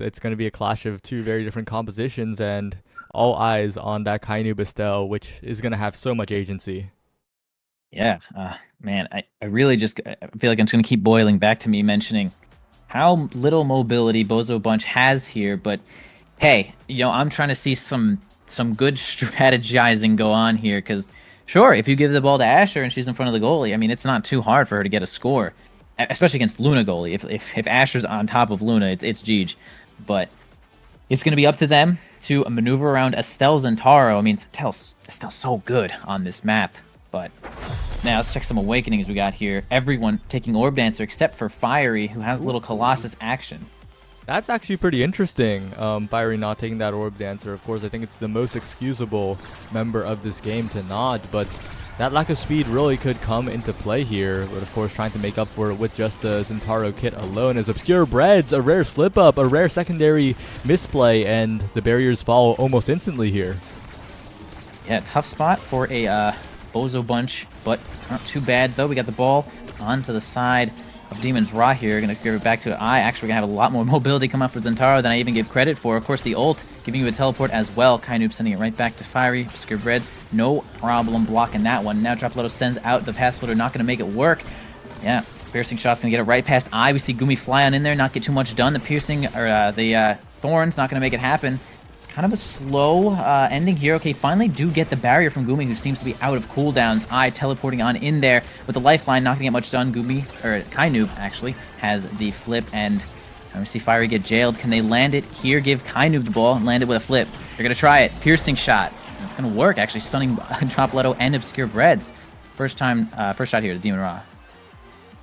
it's going to be a clash of two very different compositions, and all eyes on that Kainu Bestel, which is going to have so much agency. Yeah, man, I really just I feel like I'm just going to keep boiling back to me mentioning how little mobility Bozo Bunch has here. But hey, I'm trying to see some good strategizing go on here, because sure, if you give the ball to Asher and she's in front of the goalie, I mean, it's not too hard for her to get a score, especially against Luna goalie. If Asher's on top of Luna, it's Jeej. But it's going to be up to them to maneuver around Estelle Zentaro. I mean, Estelle's so good on this map. But now let's check some awakenings we got here. Everyone taking Orb Dancer except for Fierryy, who has a little Colossus action. That's actually pretty interesting, Fierryy not taking that Orb Dancer. Of course, I think it's the most excusable member of this game to not, but that lack of speed really could come into play here. But of course, trying to make up for it with just the Zentaro kit alone is Obscure Breads, a rare slip-up, a rare secondary misplay, and the barriers fall almost instantly here. Yeah, tough spot for a Bozo Bunch, but not too bad, though. We got the ball onto the side of Demons RAAAAHH here. Going to give it back to I. Actually, we're going to have a lot more mobility come out for Zentaro than I even give credit for. Of course, the ult giving you a teleport as well. Kainoob sending it right back to Fierryy. Obscure Breads, no problem blocking that one. Now Drop Leto sends out the pass floater, not going to make it work. Yeah, piercing shot's going to get it right past I. We see Goomy fly on in there, not get too much done. The piercing, or the thorns, not going to make it happen. Kind of a slow ending here. Okay, finally do get the barrier from Goomy, who seems to be out of cooldowns. I teleporting on in there with the lifeline, not gonna get much done. Goomy, or Kainoob actually, has the flip, and we see Fierryy get jailed. Can they land it here? Give Kainoob the ball and land it with a flip. They're gonna try it. Piercing shot. And it's gonna work, actually, stunning Drop Leto and Obscure Breads. First shot here to Demon RAAAAHH.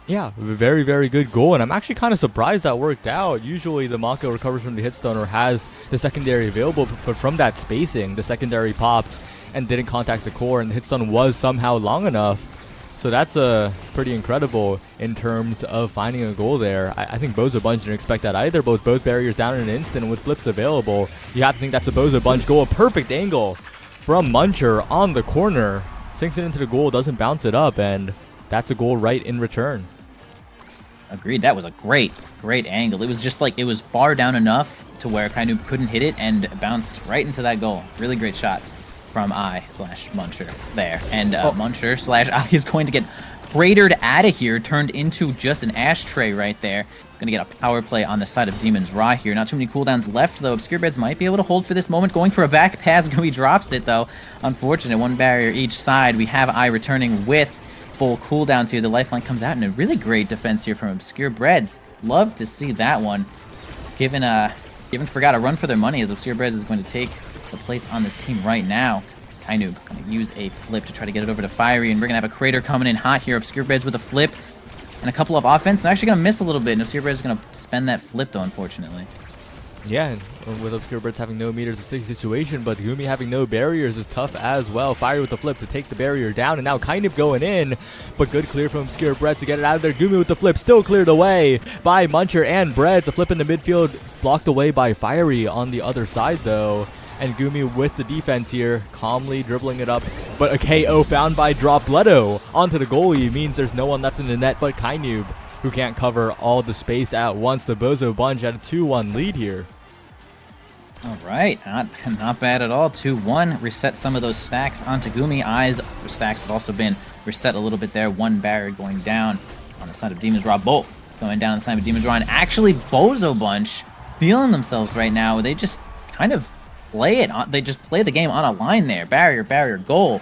Yeah, very, very good goal, and I'm actually kind of surprised that worked out. Usually the Mako recovers from the hitstone or has the secondary available, but from that spacing, the secondary popped and didn't contact the core, and the hitstone was somehow long enough. So that's pretty incredible in terms of finding a goal there. I think Bozo Bunch didn't expect that either, both barriers down in an instant with flips available. You have to think that's a Bozo Bunch goal. A perfect angle from Muncher on the corner. Sinks it into the goal, doesn't bounce it up, and that's a goal right in return. Agreed. That was a great angle. It was just like, it was far down enough to where Kainoob couldn't hit it and bounced right into that goal. Really great shot from I/Muncher there. And Muncher/I is going to get cratered out of here, turned into just an ashtray right there. Going to get a power play on the side of Demons RAAAAHH here. Not too many cooldowns left, though. Obscure Breads might be able to hold for this moment. Going for a back pass. Goomy drops it, though. Unfortunate. One barrier each side. We have I returning with full cooldowns here. The lifeline comes out, and a really great defense here from Obscure Breads. Love to see that one. Given Forgot a run for their money, as Obscure Breads is going to take the place on this team right now. Kainoob going to use a flip to try to get it over to Fierryy, and we're going to have a crater coming in hot here. Obscure Breads with a flip and a couple of offense. They're actually going to miss a little bit, and Obscure Breads is going to spend that flip, though, unfortunately. Yeah, with Obscure Breads having no meters, a sticky situation, but Goomy having no barriers is tough as well. Fierryy with the flip to take the barrier down, and now Kainoob going in, but good clear from Obscure Breads to get it out of there. Goomy with the flip, still cleared away by Muncher and Breads. A flip in the midfield, blocked away by Fierryy on the other side, though. And Goomy with the defense here, calmly dribbling it up, but a KO found by Drop Leto onto the goalie means there's no one left in the net but Kainoob, who can't cover all the space at once. The Bozo Bunch had a 2-1 lead here. All right, not bad at all. 2-1. Reset some of those stacks onto Goomy. Eyes stacks have also been reset a little bit there. One barrier going down on the side of Demons RAAAAHH. Both going down on the side of Demons RAAAAHH. And actually, Bozo Bunch feeling themselves right now. They just kind of play it. They just play the game on a line there. Barrier, goal.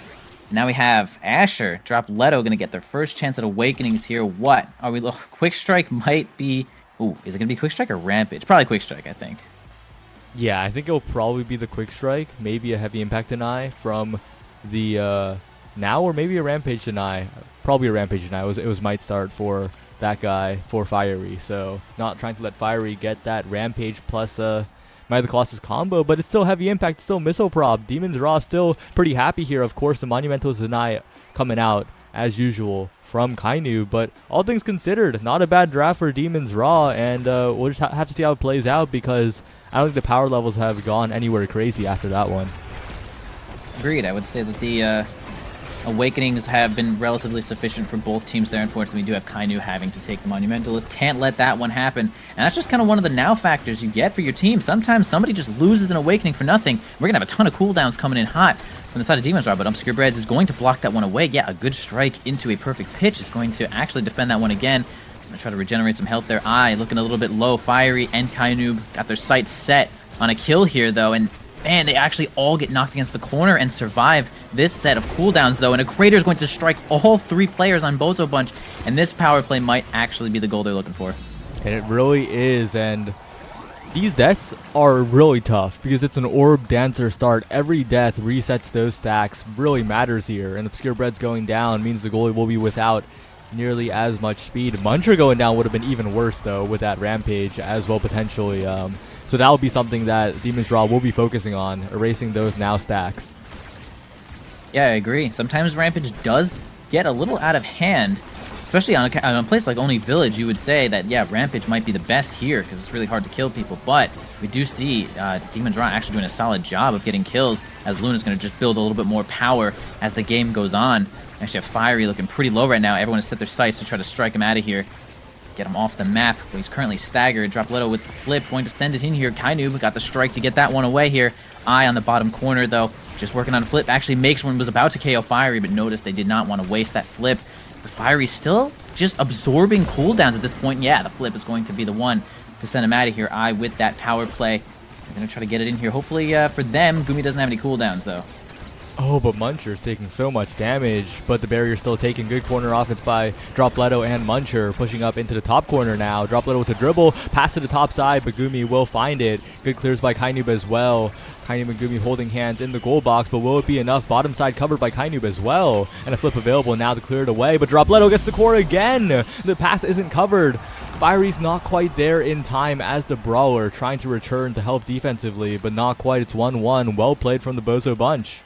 Now we have Asher, Drop Leto going to get their first chance at awakenings here. What are we? Quick Strike might be. Ooh, is it going to be Quick Strike or Rampage? Probably Quick Strike, I think. Yeah, I think it'll probably be the Quick Strike, maybe a Heavy Impact deny from the now, or maybe a Rampage deny. Probably a Rampage deny. It was Might Start for that guy for Fierryy. So not trying to let Fierryy get that Rampage plus Might of the Colossus combo, but it's still Heavy Impact, still Missile Prop. Demons RAAAAHH still pretty happy here. Of course, the Monumental deny coming out as usual from Kainoob, but all things considered, not a bad draft for Demons RAAAAHH, and we'll just have to see how it plays out, because I don't think the power levels have gone anywhere crazy after that one. Agreed. I would say that the Awakenings have been relatively sufficient for both teams there. Unfortunately, we do have Kainu having to take the Monumentalist. Can't let that one happen. And that's just kind of one of the now factors you get for your team. Sometimes somebody just loses an Awakening for nothing. We're going to have a ton of cooldowns coming in hot from the side of Demons RAAAAHH, but Obscure Breads is going to block that one away. Yeah, a good strike into a perfect pitch is going to actually defend that one again. I'm going to try to regenerate some health there. Looking a little bit low. Fierryy and Kainu got their sights set on a kill here, though, and man, they actually all get knocked against the corner and survive this set of cooldowns, though. And a Crater is going to strike all 3 players on Bozo Bunch, and this power play might actually be the goal they're looking for. And it really is, and these deaths are really tough because it's an Orb Dancer start. Every death resets those stacks, really matters here. And Obscure Breads going down means the goalie will be without nearly as much speed. Muncher going down would have been even worse, though, with that Rampage as well, potentially. So that will be something that Demons RAAAAHH will be focusing on, erasing those now stacks. Yeah, I agree. Sometimes Rampage does get a little out of hand, especially on a place like Only Village. You would say that, yeah, Rampage might be the best here because it's really hard to kill people, but we do see Demons RAAAAHH actually doing a solid job of getting kills, as Luna's going to just build a little bit more power as the game goes on. Actually, have Fierryy looking pretty low right now. Everyone has set their sights to try to strike him out of here. Get him off the map, but he's currently staggered. Dropletto with the flip, going to send it in here. Kainu got the strike to get that one away here. On the bottom corner, though, just working on a flip. Actually makes one, was about to KO Fierryy, but noticed they did not want to waste that flip. But Fierryy still just absorbing cooldowns at this point. Yeah, the flip is going to be the one to send him out of here. With that power play. I'm going to try to get it in here. Hopefully for them, Goomy doesn't have any cooldowns, though. Oh, but Muncher's taking so much damage, but the barrier's still taking. Good corner offense by Dropletto and Muncher, pushing up into the top corner now. Dropletto with a dribble, pass to the top side, but Goomy will find it. Good clears by Kainub as well. Kainub and Goomy holding hands in the goal box, but will it be enough? Bottom side covered by Kainub as well, and a flip available now to clear it away, but Dropletto gets the core again. The pass isn't covered. Fierry's not quite there in time as the Brawler, trying to return to help defensively, but not quite. It's 1-1. Well played from the Bozo Bunch.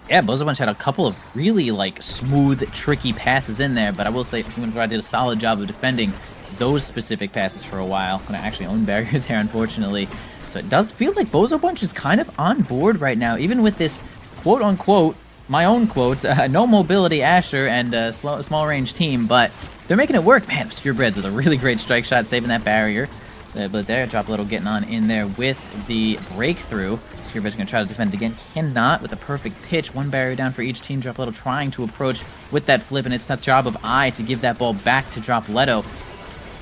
Yeah, Bozo Bunch had a couple of really, smooth, tricky passes in there, but I will say Demons RAAAAHH did a solid job of defending those specific passes for a while. Gonna actually own barrier there, unfortunately. So it does feel like Bozo Bunch is kind of on board right now, even with this quote-unquote, my own quotes, no mobility Asher and small range team, but they're making it work. Man, Obscure Breads with a really great strike shot, saving that barrier. But there, Dropletto getting on in there with the breakthrough. Obscure Breads going to try to defend it again. Cannot with a perfect pitch. One barrier down for each team. Dropletto trying to approach with that flip, and it's the job of to give that ball back to Dropletto.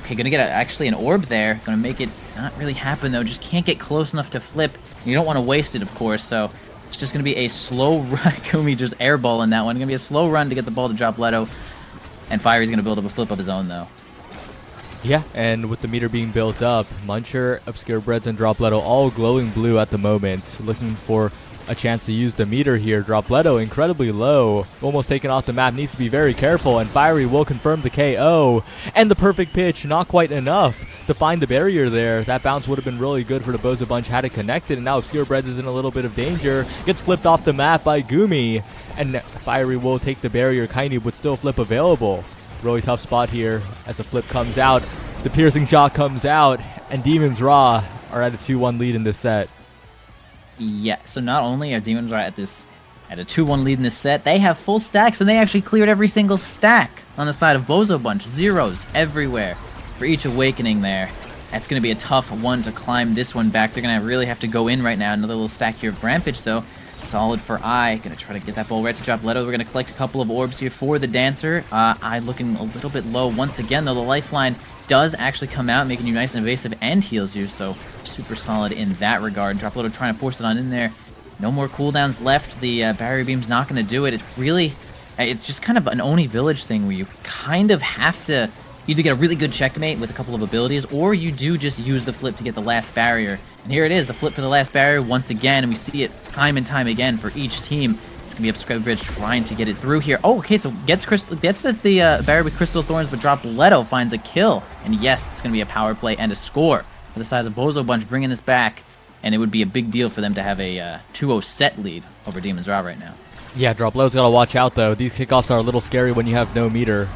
Okay, going to get actually an orb there. Going to make it not really happen, though. Just can't get close enough to flip. You don't want to waste it, of course, so it's just going to be a slow run. Goomy just airballing that one. Going to be a slow run to get the ball to Dropletto. And Fierry's going to build up a flip of his own, though. Yeah, and with the meter being built up, Muncher, Obscure Breads, and Dropletto all glowing blue at the moment, looking for a chance to use the meter here. Dropletto incredibly low, almost taken off the map, needs to be very careful, and Fierryy will confirm the KO. And the perfect pitch, not quite enough to find the barrier there. That bounce would have been really good for the Bozo Bunch had it connected, and now Obscure Breads is in a little bit of danger. Gets flipped off the map by Goomy, and Fierryy will take the barrier. Kainub would still flip available. Really tough spot here as the flip comes out. The piercing shot comes out, and Demons RAAAAHH are at a 2-1 lead in this set. Yeah, so not only are Demons RAAAAHH at a 2-1 lead in this set, they have full stacks, and they actually cleared every single stack on the side of Bozo Bunch. Zeros everywhere for each Awakening there. That's going to be a tough one to climb this one back. They're going to really have to go in right now. Another little stack here of Rampage, though. Solid for Going to try to get that ball right to Dropletto. We're going to collect a couple of orbs here for the Dancer. Looking a little bit low once again, though. The lifeline does actually come out, making you nice and evasive and heals you, so super solid in that regard. Dropletto trying to force it on in there. No more cooldowns left. The barrier beam's not going to do it. It's just kind of an Oni Village thing where you kind of have to either get a really good checkmate with a couple of abilities, or you do just use the flip to get the last barrier. And here it is, the flip for the last barrier once again, and we see it time and time again for each team. It's going to be Obscure Breads trying to get it through here. Oh, okay, so gets the barrier with Crystal Thorns, but Dropletto finds a kill. And yes, it's going to be a power play and a score for the size of Bozo Bunch, bringing this back. And it would be a big deal for them to have a 2-0 set lead over Demons RAAAAHH right now. Yeah, Dropletto's got to watch out, though. These kickoffs are a little scary when you have no meter.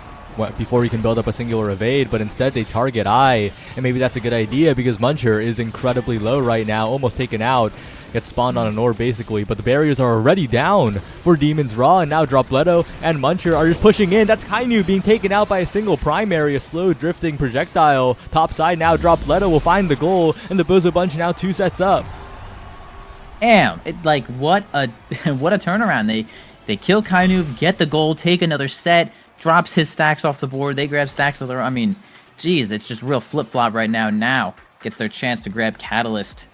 before he can build up a singular evade, but instead they target I, and maybe that's a good idea because Muncher is incredibly low right now, almost taken out. Gets spawned on an orb basically, but the barriers are already down for Demons RAAAAHH, and now Dropletto and Muncher are just pushing in. That's Kainu being taken out by a single primary, a slow drifting projectile. Top side now, Dropletto will find the goal, and the Bozo Bunch now 2 sets up. Damn, like what a what a turnaround. They kill Kainu, get the goal, take another set, drops his stacks off the board, they grab stacks of their, I mean, geez, it's just real flip-flop right now. Now gets their chance to grab Catalyst.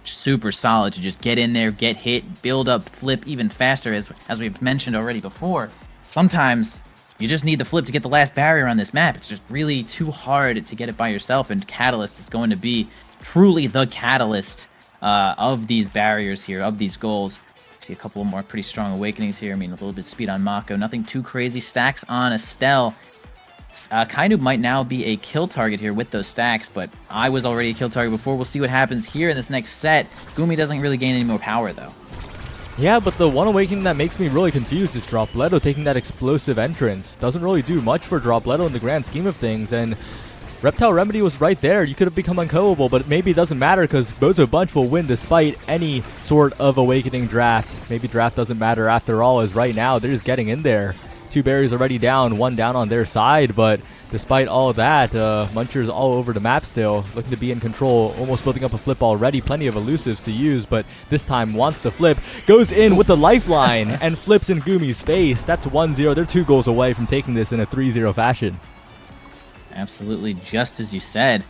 Super solid to just get in there, get hit, build up, flip even faster, as we've mentioned already before. Sometimes you just need the flip to get the last barrier on this map. It's just really too hard to get it by yourself, and Catalyst is going to be truly the catalyst of these barriers here, of these goals. See a couple more pretty strong awakenings here. I mean, a little bit speed on Mako, nothing too crazy. Stacks on Estelle. Kainu might now be a kill target here with those stacks, but I was already a kill target before. We'll see what happens here in this next set. Goomy doesn't really gain any more power, though. Yeah, but the one awakening that makes me really confused is Dropletto taking that explosive entrance. Doesn't really do much for Dropletto in the grand scheme of things, and Reptile Remedy was right there. You could have become unkillable, but maybe it doesn't matter because Bozo Bunch will win despite any sort of awakening draft. Maybe draft doesn't matter after all, as right now they're just getting in there. 2 barriers already down, 1 down on their side, but despite all that, Muncher's all over the map still, looking to be in control, almost building up a flip already, plenty of elusives to use, but this time wants to flip, goes in with the lifeline, and flips in Goomy's face. That's 1-0, they're 2 goals away from taking this in a 3-0 fashion. Absolutely, just as you said.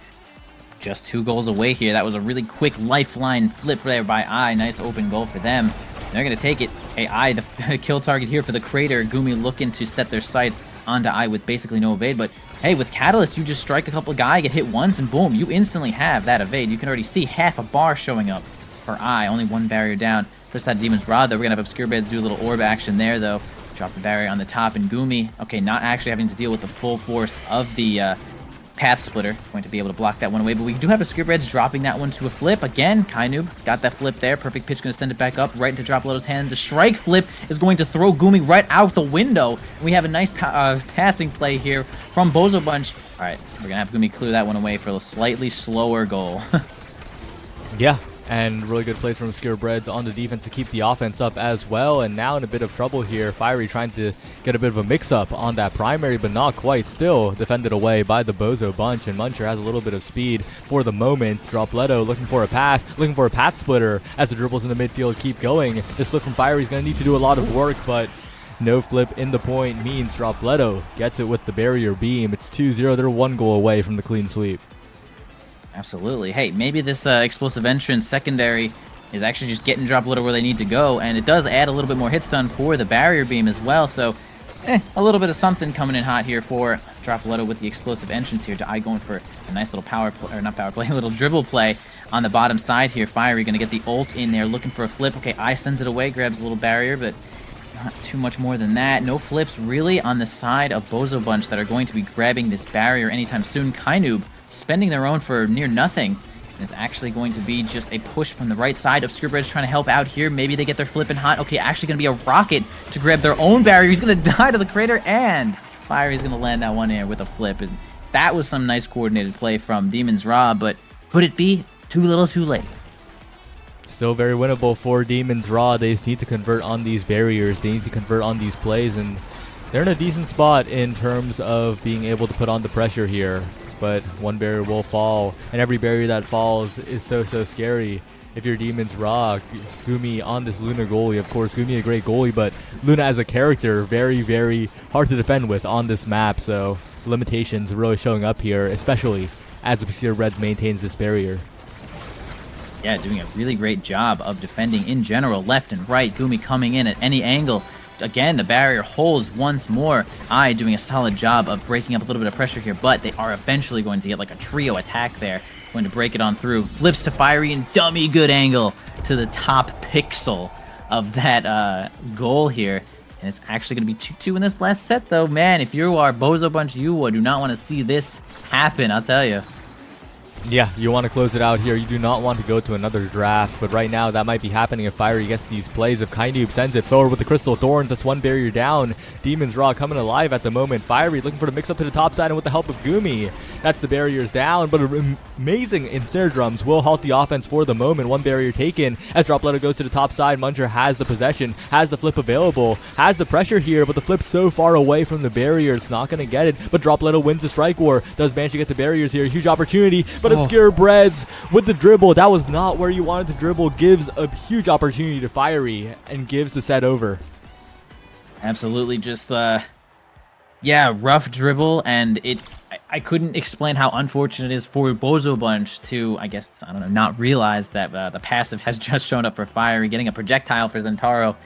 Just 2 goals away here. That was a really quick lifeline flip there by I. Nice open goal for them. They're going to take it. Hey, I, the kill target here for the Crater. Goomy looking to set their sights onto I with basically no evade. But hey, with Catalyst, you just strike a couple guys, get hit once, and boom, you instantly have that evade. You can already see half a bar showing up for I. Only 1 barrier down. First side Demons RAAAAHH, though. We're going to have Obscure Beds do a little orb action there, though. Drop the barrier on the top, and Goomy, okay, not actually having to deal with the full force of the Path Splitter. Going to be able to block that one away, but we do have a Obscure Beds dropping that one to a flip. Again, Kainu got that flip there. Perfect pitch, going to send it back up right into Dropletto's hand. The strike flip is going to throw Goomy right out the window. We have a nice passing play here from Bozo Bunch. All right, we're going to have Goomy clear that one away for a slightly slower goal. Yeah. And really good plays from Obscure Breads on the defense to keep the offense up as well. And now in a bit of trouble here. Fierryy trying to get a bit of a mix-up on that primary, but not quite. Still defended away by the Bozo Bunch. And Muncher has a little bit of speed for the moment. Dropletto looking for a pass, looking for a Path Splitter as the dribbles in the midfield keep going. This flip from Fierryy is going to need to do a lot of work, but no flip in the point means Dropletto gets it with the barrier beam. It's 2-0. They're 1 goal away from the clean sweep. Absolutely. Hey, maybe this explosive entrance secondary is actually just getting Dropletto where they need to go, and it does add a little bit more hit stun for the barrier beam as well, so a little bit of something coming in hot here for Dropletto with the explosive entrance here. I going for a nice little power play, or not power play, a little dribble play on the bottom side here. Fierryy going to get the ult in there, looking for a flip. Okay, I sends it away, grabs a little barrier, but not too much more than that. No flips really on the side of Bozo Bunch that are going to be grabbing this barrier anytime soon. Kainu spending their own for near nothing. And it's actually going to be just a push from the right side. Obscure Bridge trying to help out here. Maybe they get their flipping hot. Okay, actually going to be a rocket to grab their own barrier. He's going to die to the Crater, and Fierry's going to land that one in with a flip. And that was some nice coordinated play from Demons RAAAAHH, but could it be too little too late? Still very winnable for Demons RAAAAHH. They just need to convert on these barriers. They need to convert on these plays, and they're in a decent spot in terms of being able to put on the pressure here. But 1 barrier will fall, and every barrier that falls is so scary. If you're Demons RAAAAHH, Goomy on this Luna goalie, of course, Goomy a great goalie, but Luna as a character, very hard to defend with on this map, so limitations really showing up here, especially as Obscure Reds maintains this barrier. Yeah, doing a really great job of defending in general, left and right. Goomy coming in at any angle. Again, the barrier holds once more. I doing a solid job of breaking up a little bit of pressure here, but they are eventually going to get like a trio attack there. Going to break it on through. Flips to Fierryy and dummy good angle to the top pixel of that goal here. And it's actually going to be 2-2 in this last set, though. Man, if you are Bozo Bunch, you do not want to see this happen, I'll tell you. Yeah, you want to close it out here. You do not want to go to another draft, but right now that might be happening if Fierryy gets these plays. If Kainoob sends it forward with the Crystal Thorns, that's one barrier down. Demons RAAAAHH coming alive at the moment. Fierryy looking for the mix up to the top side, and with the help of Goomy, that's the barriers down. But amazing Ensnare Drums will halt the offense for the moment. One barrier taken as Dropletto goes to the top side. Muncher has the possession, has the flip available, has the pressure here, but the flip's so far away from the barrier, it's not going to get it. But Dropletto wins the strike war. Does manage to get the barriers here. Huge opportunity, but Obscure Breads with the dribble. That was not where you wanted to dribble. Gives a huge opportunity to Fierryy and gives the set over. Absolutely, just yeah, rough dribble, and I couldn't explain how unfortunate it is for Bozo Bunch to, I guess, I don't know, not realize that the passive has just shown up for Fierryy, getting a projectile for Zentaro.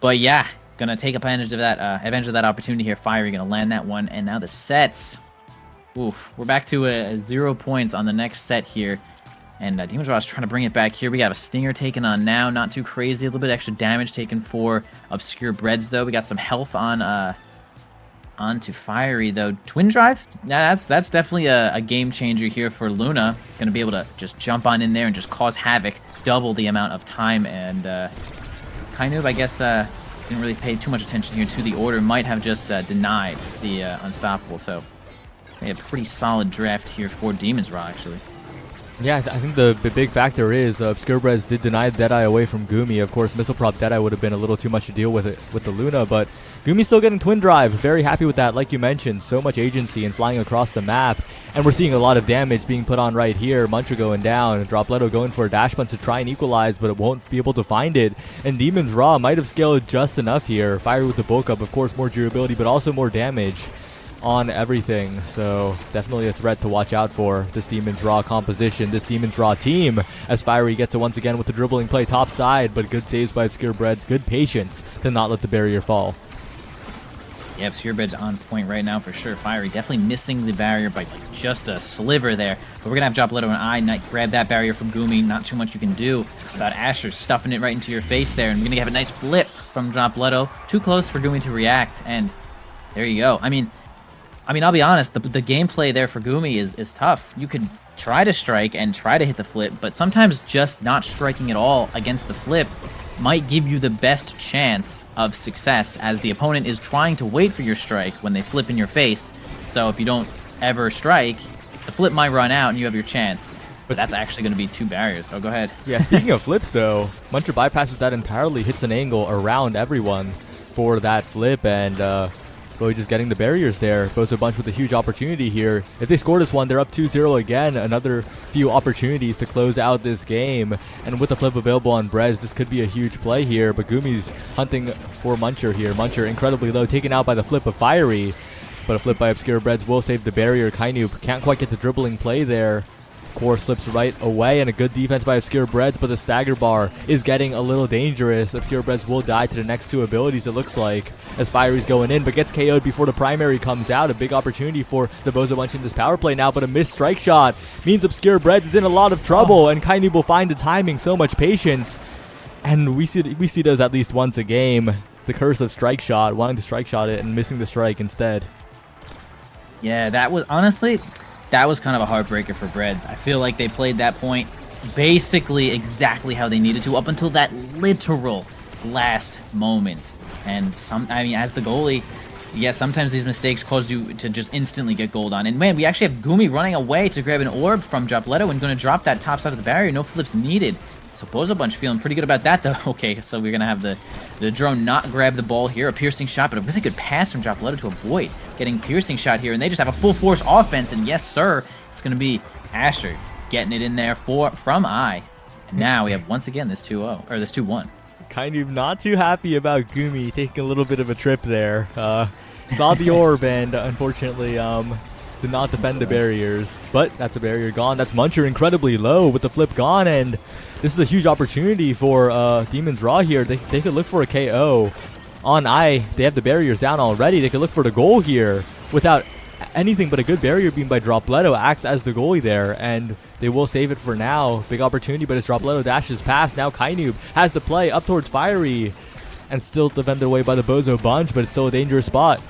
But yeah, gonna take advantage of that opportunity here. Fierryy gonna land that one, and now the sets. Oof, we're back to 0 points on the next set here. And Demons RAAAAHH is trying to bring it back here. We got a Stinger taken on now. Not too crazy. A little bit extra damage taken for Obscure Breads, though. We got some health on onto Fierryy, though. Twin Drive? Nah, that's definitely a game changer here for Luna. Going to be able to just jump on in there and just cause havoc. Double the amount of time. And Kainoob, I guess, didn't really pay too much attention here to the order. Might have just denied the Unstoppable. So a pretty solid draft here for Demons RAAAAHH, actually. Yeah, I think the big factor is Obscure Breads did deny Deadeye away from Goomy. Of course, Missile Prop Deadeye would have been a little too much to deal with it with the Luna, but Goomy's still getting Twin Drive. Very happy with that. Like you mentioned, so much agency and flying across the map, and we're seeing a lot of damage being put on right here. Muncher going down, Dropletto going for a dash punch to try and equalize, but it won't be able to find it. And Demons RAAAAHH might have scaled just enough here. Fierryy with the bulk up, of course, more durability, but also more damage on everything, so definitely a threat to watch out for this Demons RAAAAHH composition, this Demons RAAAAHH team, as Fierryy gets it once again with the dribbling play top side, but good saves by Obscure Breads, good patience to not let the barrier fall. Yeah, Obscure Breads on point right now for sure. Fierryy definitely missing the barrier by just a sliver there, but we're gonna have Dropletto and I grab that barrier from Goomy. Not too much you can do about Asher stuffing it right into your face there, and we're gonna have a nice flip from Dropletto. Too close for Goomy to react, and there you go. I mean, I'll be honest, the gameplay there for Goomy is tough. You could try to strike and try to hit the flip, but sometimes just not striking at all against the flip might give you the best chance of success, as the opponent is trying to wait for your strike when they flip in your face. So if you don't ever strike, the flip might run out and you have your chance. But that's actually going to be 2 barriers, so go ahead. Yeah, speaking of flips, though, Muncher bypasses that entirely, hits an angle around everyone for that flip, and really just getting the barriers there. Bozo Bunch with a huge opportunity here. If they score this one, they're up 2-0 again. Another few opportunities to close out this game. And with the flip available on Breads, this could be a huge play here. But Goomy's hunting for Muncher here. Muncher incredibly low, taken out by the flip of Fierryy. But a flip by Obscure Breads will save the barrier. Kainoob can't quite get the dribbling play there. Core slips right away, and a good defense by Obscure Breads, but the stagger bar is getting a little dangerous. Obscure Breads will die to the next 2 abilities, it looks like, as Fierry's going in, but gets KO'd before the primary comes out. A big opportunity for the Bozo Bunch in this power play now, but a missed strike shot means Obscure Breads is in a lot of trouble, and Kainoob will find the timing, so much patience, and we see those at least once a game. The curse of strike shot, wanting to strike shot it and missing the strike instead. Yeah, that was honestly... that was kind of a heartbreaker for Breads. I feel like they played that point basically exactly how they needed to up until that literal last moment. And as the goalie, yeah, sometimes these mistakes cause you to just instantly get gold on. And man, we actually have Goomy running away to grab an orb from Dropletto and going to drop that top side of the barrier. No flips needed. So Bozo Bunch feeling pretty good about that, though. Okay, so we're going to have the drone not grab the ball here. A piercing shot, but a really good pass from Dropletto to avoid getting piercing shot here. And they just have a full force offense. And yes, sir, it's going to be Asher getting it in there from I. And now we have, once again, this 2-0, or this 2-1. Kind of not too happy about Goomy taking a little bit of a trip there. Saw the orb and unfortunately did not defend the barriers. But that's a barrier gone. That's Muncher incredibly low with the flip gone, and this is a huge opportunity for Demons RAAAAHH here. They could look for a KO on I. They have the barriers down already. They could look for the goal here without anything but a good barrier beam by Dropletto. Acts as the goalie there, and they will save it for now. Big opportunity, but as Dropletto dashes past, now Kainoob has the play up towards Fierryy and still defended away by the Bozo Bunch, but it's still a dangerous spot.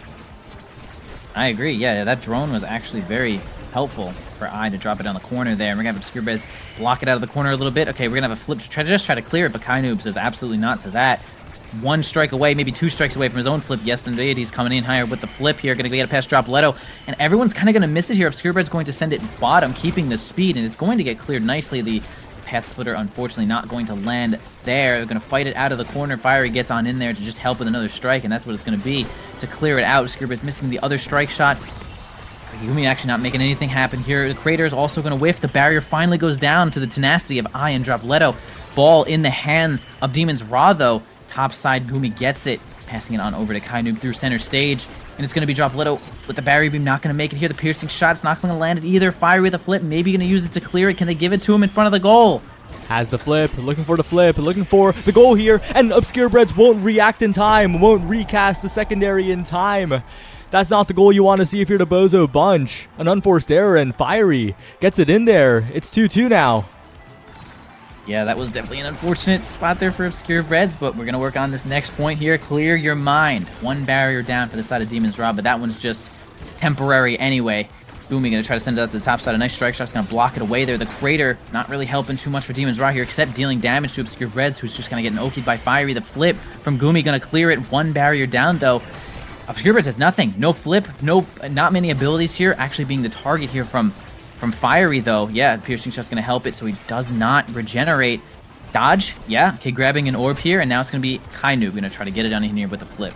I agree. Yeah, that drone was actually very, helpful for I to drop it down the corner there. And we're going to have Obscure Beds block it out of the corner a little bit. Okay, we're going to have a flip to try to clear it, but Kainoob says absolutely not to that. 1 strike away, maybe 2 strikes away from his own flip. Yes, indeed, he's coming in higher with the flip here. Going to get a past Drop Leto, and everyone's kind of going to miss it here. Obscure Bed's going to send it bottom, keeping the speed, and it's going to get cleared nicely. The Path Splitter, unfortunately, not going to land there. They're going to fight it out of the corner. Fierryy gets on in there to just help with another strike, and that's what it's going to be to clear it out. Obscure Bed's missing the other strike shot. Goomy actually not making anything happen here. The Crater is also going to whiff. The barrier finally goes down to the tenacity of I and Drop Leto. Ball in the hands of Demons RAAAAHH, though. Top side, Goomy gets it, passing it on over to Kainoob through center stage. And it's going to be Drop Leto with the barrier beam, not going to make it here. The piercing shot's not going to land it either. Fierryy with a flip, maybe going to use it to clear it. Can they give it to him in front of the goal? Has the flip, looking for the goal here, and Obscure Beds won't react in time, won't recast the secondary in time. That's not the goal you want to see if you're the Bozo Bunch. An unforced error, and Fierryy gets it in there. It's 2-2 now. Yeah, that was definitely an unfortunate spot there for Obscure Beds, but we're going to work on this next point here. Clear your mind. 1 barrier down for the side of Demons RAAAAHH, but that one's just temporary anyway. Goomy going to try to send it out to the top side. A nice strike shot's going to block it away there. The Crater not really helping too much for Demons RAAAAHH here, except dealing damage to Obscure Beds, who's just going to get an okied by Fierryy. The flip from Goomy going to clear it. 1 barrier down, though. Obscure Beds has nothing. No flip, not many abilities here. Actually being the target here from Fierryy, though. Yeah, piercing shot's going to help it, so he does not regenerate. Dodge, yeah. Okay, grabbing an orb here, and now it's going to be Kainoob going to try to get it down in here with a flip.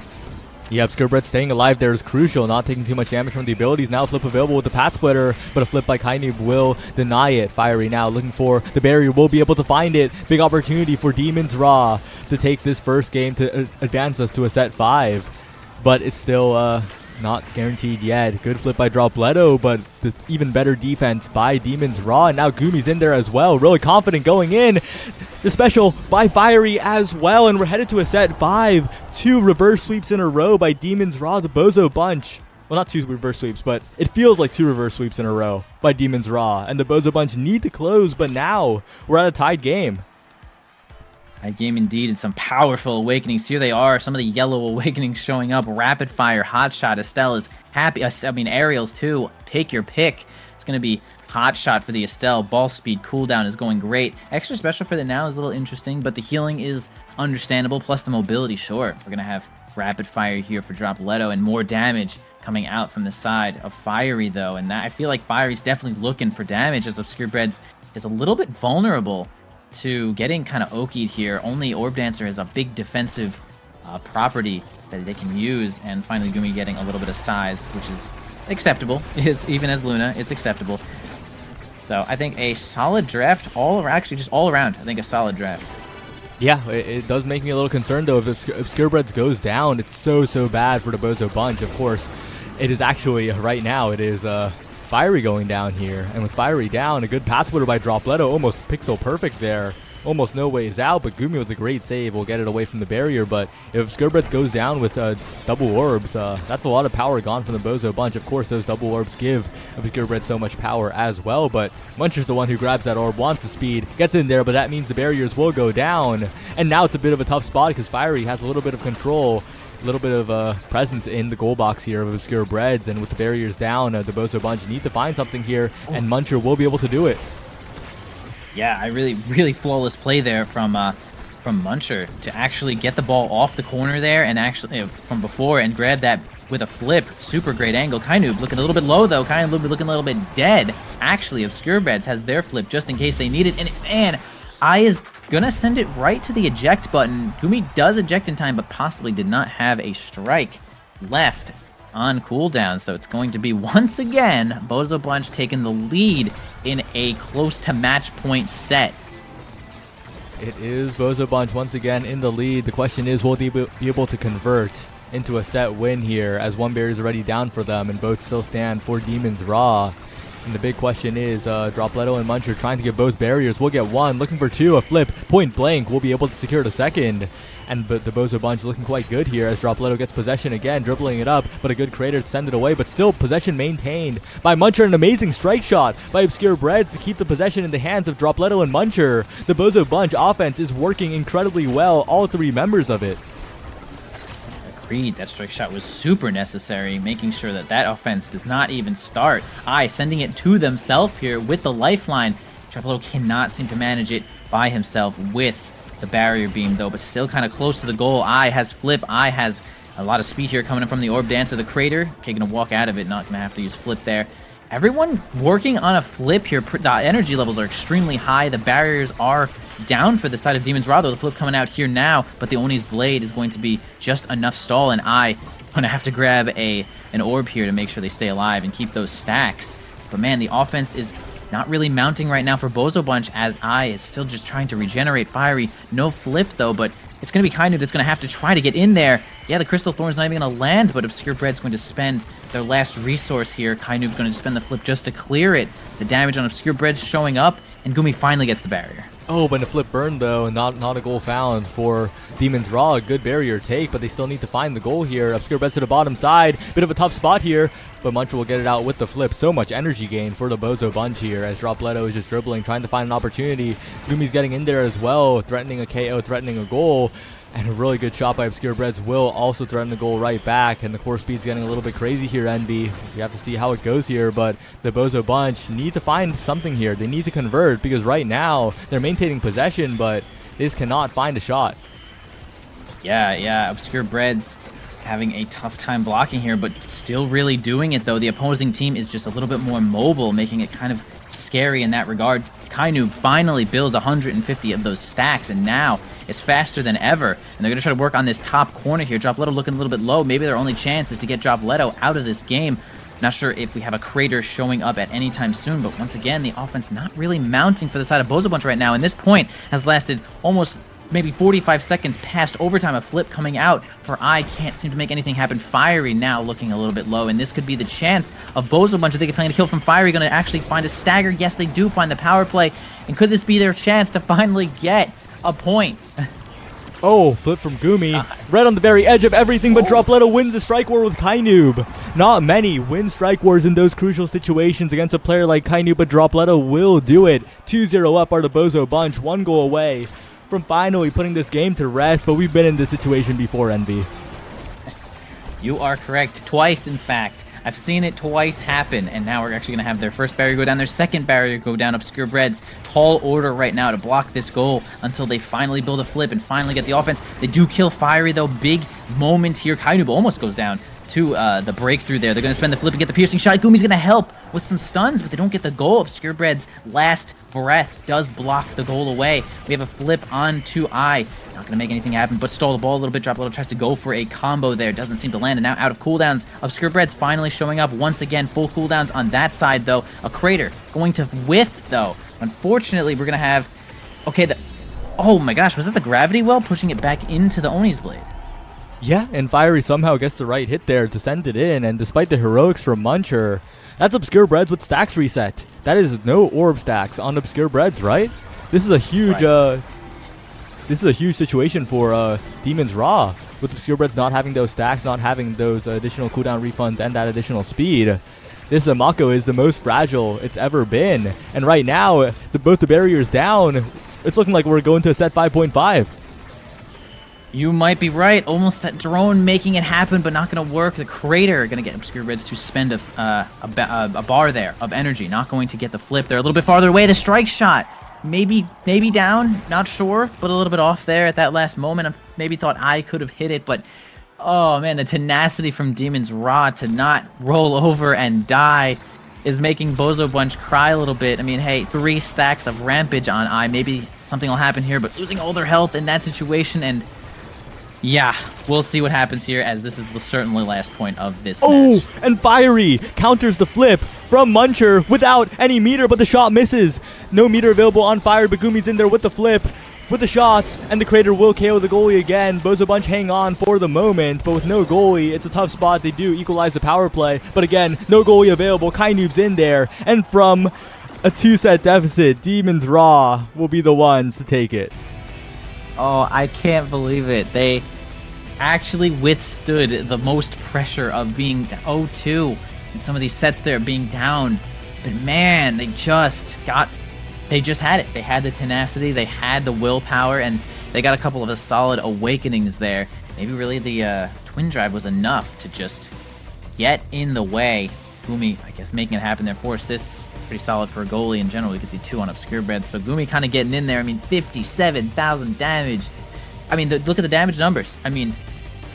Yeah, Obscure Beds staying alive there is crucial, not taking too much damage from the abilities. Now flip available with the Path Splitter, but a flip by Kainoob will deny it. Fierryy now looking for the barrier, will be able to find it. Big opportunity for Demons RAAAAHH to take this first game to advance us to a set 5. But it's still not guaranteed yet. Good flip by Drop Leto, but the even better defense by Demons RAAAAHH. And now Goomy's in there as well. Really confident going in. The special by Fierryy as well. And we're headed to a set 5. 2 reverse sweeps in a row by Demons RAAAAHH, the Bozo Bunch. Well, not 2 reverse sweeps, but it feels like 2 reverse sweeps in a row by Demons RAAAAHH. And the Bozo Bunch need to close, but now we're at a tied game. That game indeed, and some powerful awakenings. Here they are, some of the yellow awakenings showing up. Rapid Fire, Hot Shot, Estelle is happy. Aerials too. Take your pick. It's going to be Hot Shot for the Estelle. Ball speed, cooldown is going great. Extra special for the now is a little interesting, but the healing is understandable. Plus the mobility, sure. We're going to have Rapid Fire here for Drop Leto, and more damage coming out from the side of Fierryy, though. And that, I feel like Fierry's definitely looking for damage, as Obscure Beds is a little bit vulnerable to getting kind of okied here. Only Orb Dancer has a big defensive property that they can use, and finally Goomy getting a little bit of size, which is acceptable. Even as Luna, it's acceptable. So I think a solid draft all around. Actually, just all around, I think a solid draft. Yeah, it does make me a little concerned, though. If Obscure Beds goes down, it's so bad for the Bozo Bunch. Of course, it is actually, right now, it is Fierryy going down here. And with Fierryy down, a good Path Splitter by Drop Leto, almost pixel perfect there. Almost no ways out, but Goomy with a great save will get it away from the barrier. But if Obscure Beds goes down with double orbs, that's a lot of power gone from the Bozo Bunch. Of course, those double orbs give Obscure Beds so much power as well, but Muncher's the one who grabs that orb, wants the speed, gets in there, but that means the barriers will go down. And now it's a bit of a tough spot because Fierryy has a little bit of control, a little bit of presence in the goal box here of Obscure Beds, and with the barriers down, the Bozo Bunch need to find something here, and Muncher will be able to do it. Yeah, I really flawless play there from Muncher to actually get the ball off the corner there, and actually from before, and grab that with a flip. Super great angle. Kainoob looking a little bit low though. Kainoob looking a little bit dead. Actually, Obscure Beds has their flip just in case they need it. And man, I is gonna send it right to the eject button. Goomy does eject in time, but possibly did not have a strike left on cooldown. So it's going to be, once again, Bozo Bunch taking the lead in a close to match point set. It is Bozo Bunch once again in the lead. The question is, will they be able to convert into a set win here, as one barrier is already down for them and both still stand for Demons RAAAAHH. And the big question is, Drop Leto and Muncher trying to get both barriers. We'll get one, looking for two, a flip, point blank. We'll be able to secure the second. And the Bozo Bunch looking quite good here as Drop Leto gets possession again, dribbling it up, but a good Crater to send it away, but still possession maintained by Muncher. An amazing strike shot by Obscure Beds to keep the possession in the hands of Drop Leto and Muncher. The Bozo Bunch offense is working incredibly well, all three members of it. read. That strike shot was super necessary, making sure that that offense does not even start. Sending it to themselves here with the lifeline. Dropletto cannot seem to manage it by himself with the barrier beam, though, but still kind of close to the goal. Has flip. Has a lot of speed here coming in from the orb dance of the crater. Okay, gonna walk out of it, not gonna have to use flip there. Everyone working on a flip here. The energy levels are extremely high. The barriers are down for the side of Demons RAAAAHH, though. The flip coming out here now, but the Oni's blade is going to be just enough stall, and gonna have to grab an orb here to make sure they stay alive and keep those stacks. But man, the offense is not really mounting right now for Bozo Bunch, as is still just trying to regenerate. Fierryy, no flip though, but it's going to be Kainu that's going to have to try to get in there. Yeah, the Crystal Thorn's not even going to land, but Obscure Bread's going to spend their last resource here. Kainu's going to spend the flip just to clear it. The damage on Obscure Bread's showing up, and Goomy finally gets the barrier. Oh, but a flip burn though, not a goal found for Demons RAAAAHH. Good barrier take, but they still need to find the goal here. Obscure Bread's to the bottom side. Bit of a tough spot here, but Muncher will get it out with the flip. So much energy gain for the Bozo Bunch here as Dropletto is just dribbling, trying to find an opportunity. Goomy's getting in there as well, threatening a KO, threatening a goal. And a really good shot by Obscure Breads will also threaten the goal right back. And the core speed's getting a little bit crazy here, Envy. We have to see how it goes here, but the Bozo Bunch need to find something here. They need to convert, because right now they're maintaining possession, but they just cannot find a shot. Yeah, Obscure Breads having a tough time blocking here, but still really doing it, though. The opposing team is just a little bit more mobile, making it kind of scary in that regard. Kainu finally builds 150 of those stacks, and now it's faster than ever. And they're going to try to work on this top corner here. Dropletto looking a little bit low. Maybe their only chance is to get Dropletto out of this game. Not sure if we have a crater showing up at any time soon, but once again, the offense not really mounting for the side of Bozo Bunch right now. And this point has lasted almost maybe 45 seconds past overtime. A flip coming out for can't seem to make anything happen. Fierryy now looking a little bit low, and this could be the chance of Bozo Bunch. If they can find a kill from Fierryy, going to actually find a stagger. Yes, they do find the power play, and could this be their chance to finally get a point? Oh, flip from Goomy. Right on the very edge of everything, but Dropletto wins the strike war with Kainu. Not many win strike wars in those crucial situations against a player like Kainu, but Dropletto will do it. 2-0 up are the Bozo Bunch, 1 goal away from finally putting this game to rest, but we've been in this situation before, Envy. You are correct. Twice, in fact. I've seen it twice happen, and now we're actually going to have their first barrier go down, their second barrier go down. Obscure Breads, tall order right now to block this goal until they finally build a flip and finally get the offense. They do kill Fierryy, though. Big moment here. Kainu almost goes down to the breakthrough there. They're going to spend the flip and get the piercing shot. Goomy's going to help with some stuns, but they don't get the goal. Obscure Bread's last breath does block the goal away. We have a flip onto Not going to make anything happen, but stall the ball a little bit. Dropletto tries to go for a combo there. Doesn't seem to land, and now out of cooldowns. Obscure Bread's finally showing up once again. Full cooldowns on that side, though. A crater going to whiff, though. Unfortunately, we're going to have... Okay, oh my gosh, was that the gravity well pushing it back into the Oni's blade? Yeah, and Fierryy somehow gets the right hit there to send it in, and despite the heroics from Muncher, that's Obscure Breads with stacks reset. That is no orb stacks on Obscure Breads, right? This is a huge, this is a huge situation for Demons RAAAAHH, with Obscure Breads not having those stacks, not having those additional cooldown refunds, and that additional speed. This Mako is the most fragile it's ever been, and right now, both the barriers down, it's looking like we're going to a set 5.5. You might be right. Almost that drone making it happen, but not going to work. The crater going to get Obscure Breads to spend a bar there of energy. Not going to get the flip. They're a little bit farther away. The strike shot. Maybe down. Not sure, but a little bit off there at that last moment. I maybe thought I could have hit it, but oh man, the tenacity from Demons RAAAAHH to not roll over and die is making Bozo Bunch cry a little bit. I mean, hey, 3 stacks of Rampage on Maybe something will happen here, but losing all their health in that situation, and yeah, we'll see what happens here, as this is the certainly last point of this match. And Fierryy counters the flip from Muncher without any meter, but the shot misses. No meter available on Fierryy, but Goomy's in there with the flip, with the shots, and the crater will KO the goalie again. Bozo Bunch hang on for the moment, but with no goalie, it's a tough spot. They do equalize the power play, but again, no goalie available. Kainu's in there, and from a 2-set deficit, Demons RAAAAHH will be the ones to take it. Oh, I can't believe it. They actually withstood the most pressure of being 0-2 in some of these sets there, being down. But man, they just had it. They had the tenacity, they had the willpower, and they got a couple of solid awakenings there. Maybe really the twin drive was enough to just get in the way. Goomy, I guess, making it happen there. 4 assists, pretty solid for a goalie in general. You can see 2 on Obscure Bread. So Goomy kind of getting in there. I mean, 57,000 damage. I mean, look at the damage numbers. I mean,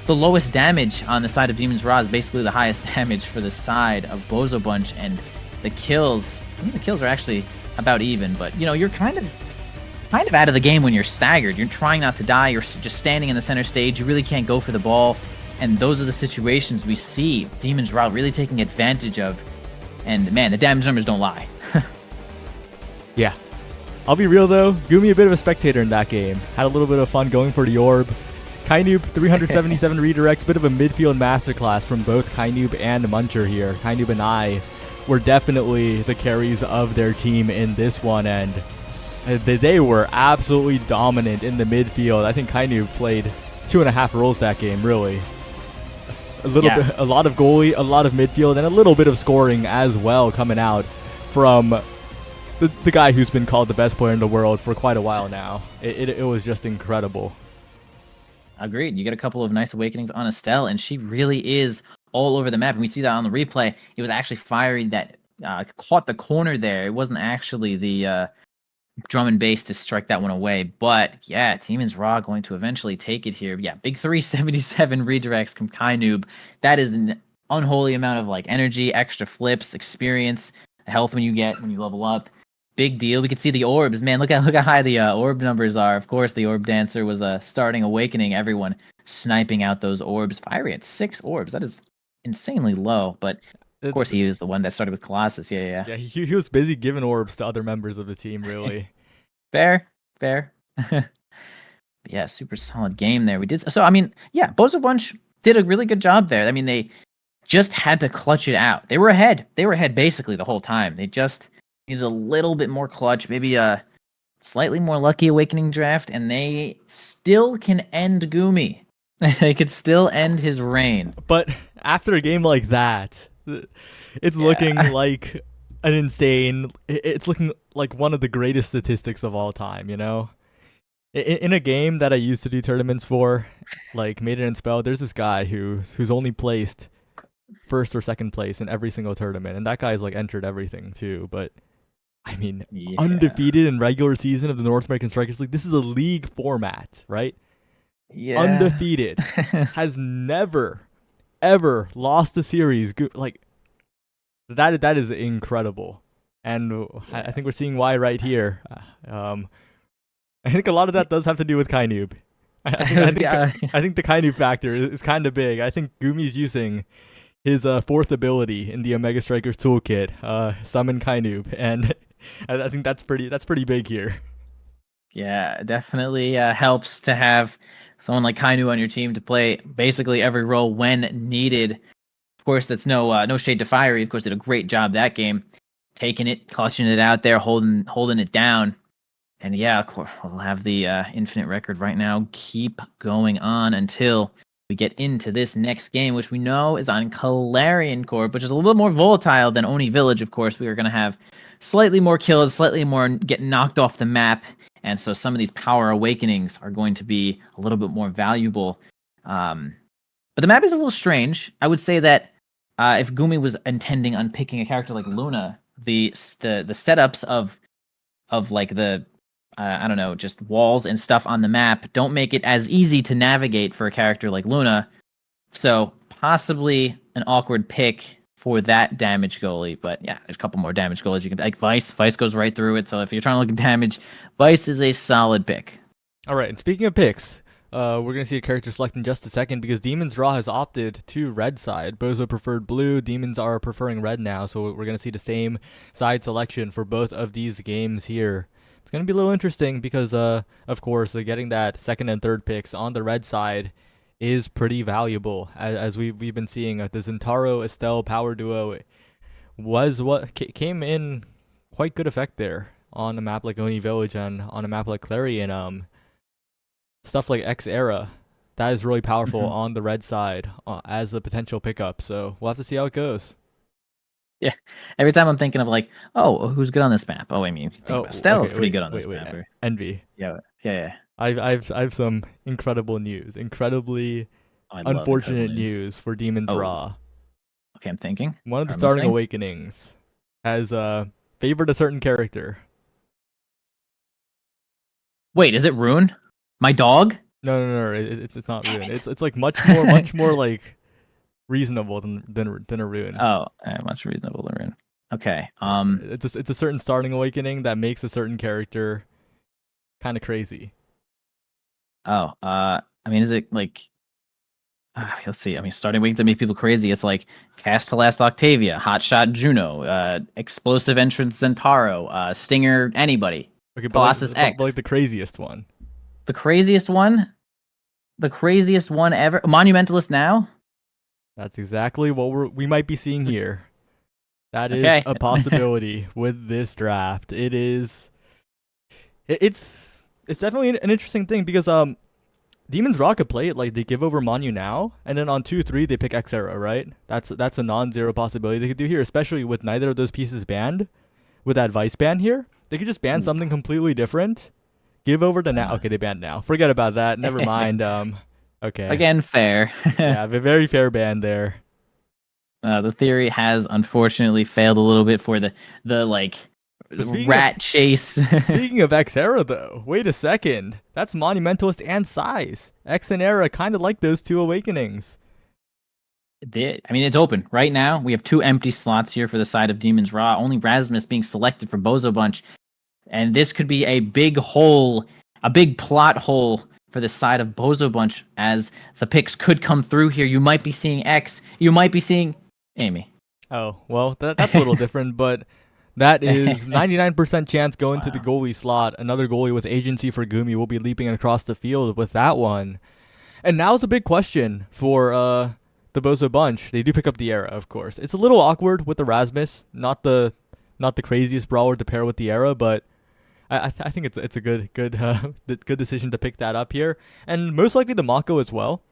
the lowest damage on the side of Demons RAAAAHH is basically the highest damage for the side of Bozo Bunch, and the kills, I mean, the kills are actually about even, but, you know, you're kind of out of the game when you're staggered. You're trying not to die. You're just standing in the center stage. You really can't go for the ball. And those are the situations we see Demons RAAAAHH really taking advantage of. And, man, the damage numbers don't lie. Yeah. I'll be real, though. Goomy a bit of a spectator in that game. Had a little bit of fun going for the orb. Kainoob, 377 redirects. Bit of a midfield masterclass from both Kainoob and Muncher here. Kainoob and I were definitely the carries of their team in this one, and they were absolutely dominant in the midfield. I think Kainoob played 2.5 roles that game, really. A lot of goalie, a lot of midfield, and a little bit of scoring as well coming out from the guy who's been called the best player in the world for quite a while now. It was just incredible. Agreed. You get a couple of nice awakenings on Estelle, and she really is all over the map. And we see that on the replay. It was actually Fierryy that caught the corner there. It wasn't actually the drum and bass to strike that one away. But yeah, Demons RAAAAHH going to eventually take it here. Yeah, big 377 redirects from Kainoob. That is an unholy amount of like energy, extra flips, experience, health when you level up. Big deal. We could see the orbs. Man, look how high the orb numbers are. Of course, the orb dancer was starting awakening everyone, sniping out those orbs. Fierryy at 6 orbs. That is insanely low, but of course he was the one that started with Colossus. Yeah. Yeah, he was busy giving orbs to other members of the team, really. Fair. Yeah, super solid game there. We did so. I mean, yeah, Bozo Bunch did a really good job there. I mean, they just had to clutch it out. They were ahead. They were ahead basically the whole time. They just needed a little bit more clutch, maybe a slightly more lucky awakening draft, and they still can end Goomy. They could still end his reign. But after a game like that, it's looking like an insane. It's looking like one of the greatest statistics of all time, you know? In a game that I used to do tournaments for, like Maiden and Spell, there's this guy who's only placed first or second place in every single tournament, and that guy's like entered everything too. But I mean, undefeated in regular season of the North American Strikers League. This is a league format, right? Yeah. Undefeated. Has never, ever lost a series. Like, that is incredible. And I think we're seeing why right here. I think a lot of that does have to do with Kainoob. I think the Kainoob factor is kind of big. I think Goomy's using his 4th ability in the Omega Strikers toolkit, summon Kainoob, and I think that's pretty big here. Yeah, definitely helps to have someone like Kainoob on your team to play basically every role when needed. Of course, that's no shade to Fierryy. Of course, did a great job that game, taking it, clutching it out there, holding it down. And yeah, of course, we'll have the infinite record right now keep going on until we get into this next game, which we know is on Calarian Corp, which is a little more volatile than Oni Village. Of course, we are going to have slightly more kills, slightly more get knocked off the map, and so some of these power awakenings are going to be a little bit more valuable. But the map is a little strange. I would say that if Goomy was intending on picking a character like Luna, the setups of like the I don't know, just walls and stuff on the map don't make it as easy to navigate for a character like Luna. So possibly an awkward pick for that damage goalie. But yeah, there's a couple more damage goalies you can pick. Vice goes right through it. So if you're trying to look at damage, Vice is a solid pick. All right, and speaking of picks, we're going to see a character select in just a second because Demons RAAAAHH has opted to red side. Bozo preferred blue. Demons are preferring red now. So we're going to see the same side selection for both of these games here. It's going to be a little interesting because, of course, getting that second and third picks on the red side is pretty valuable. As we've been seeing, the Zentaro Estelle power duo was what came in quite good effect there on a map like Oni Village and on a map like Clarion. Stuff like X Era, that is really powerful on the red side as a potential pickup. So we'll have to see how it goes. Yeah. Every time I'm thinking of like, oh, who's good on this map? Oh, I mean, if you think Oh, about Stell is okay. pretty Wait, good on wait, this wait. map. Or, Envy. yeah, yeah, yeah. I've some incredible news. Incredibly Oh, I love incredible unfortunate news. news for Demons Oh, RAAAAHH. okay, I'm thinking. One of the I'm starting listening. awakenings has favored a certain character. Wait, is it Rune? My dog? No. It's not Damn Rune. it. It's like much more like reasonable than a Rune. Oh, much reasonable to Rune. Okay. It's a certain starting awakening that makes a certain character kind of crazy. Oh, I mean, is it like? Let's see. I mean, starting weeks that make people crazy. It's like Cast to Last Octavia, Hotshot Juno, Explosive Entrance Zentaro, Stinger anybody, Okay, Colossus but like X. the craziest one. The craziest one, the craziest one ever. Monumentalist now. That's exactly what we might be seeing here. That is Okay. a possibility with this draft. It's definitely an interesting thing because Demons RAAAAHH could play it like they give over Manu now, and then on 2-3 they pick Xera, right? That's a non-zero possibility they could do here, especially with neither of those pieces banned. With that Vice ban here, they could just ban something completely different. Give over to now. Okay, they banned now. Forget about that. Never mind. Okay. Again, fair. Yeah, a very fair ban there. The theory has unfortunately failed a little bit for the like But rat chase. speaking of Xera though, wait a second. That's Monumentalist and Size. X and Era kind of like those two awakenings. I mean, it's open right now. We have 2 empty slots here for the side of Demons RAAAAHH. Only Rasmus being selected for Bozo Bunch, and this could be a big hole, a big plot hole for the side of Bozo Bunch, as the picks could come through here. You might be seeing X. You might be seeing Amy. Oh, well, that's a little different, but that is 99% chance going to the goalie slot. Another goalie with agency for Goomy will be leaping across the field with that one. And now's a big question for the Bozo Bunch. They do pick up the Era, of course. It's a little awkward with the Rasmus, not the craziest brawler to pair with the Era, but I think it's a good decision to pick that up here, and most likely the Mako as well.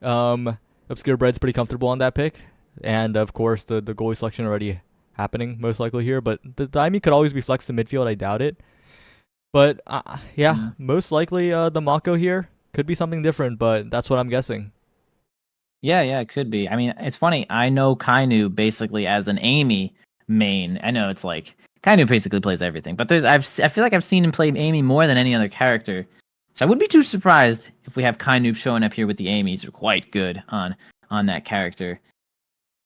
Obscure Bread's pretty comfortable on that pick, and of course the goalie selection already happening most likely here. But the Daimi could always be flexed to midfield. I doubt it, but yeah, most likely the Mako here could be something different, but that's what I'm guessing. Yeah, it could be. I mean, it's funny. I know Kainu basically as an Amy main. I know it's like Kainu basically plays everything, but I feel like I've seen him play Amy more than any other character. So I wouldn't be too surprised if we have Kainu showing up here with the Amy's. Are quite good on that character.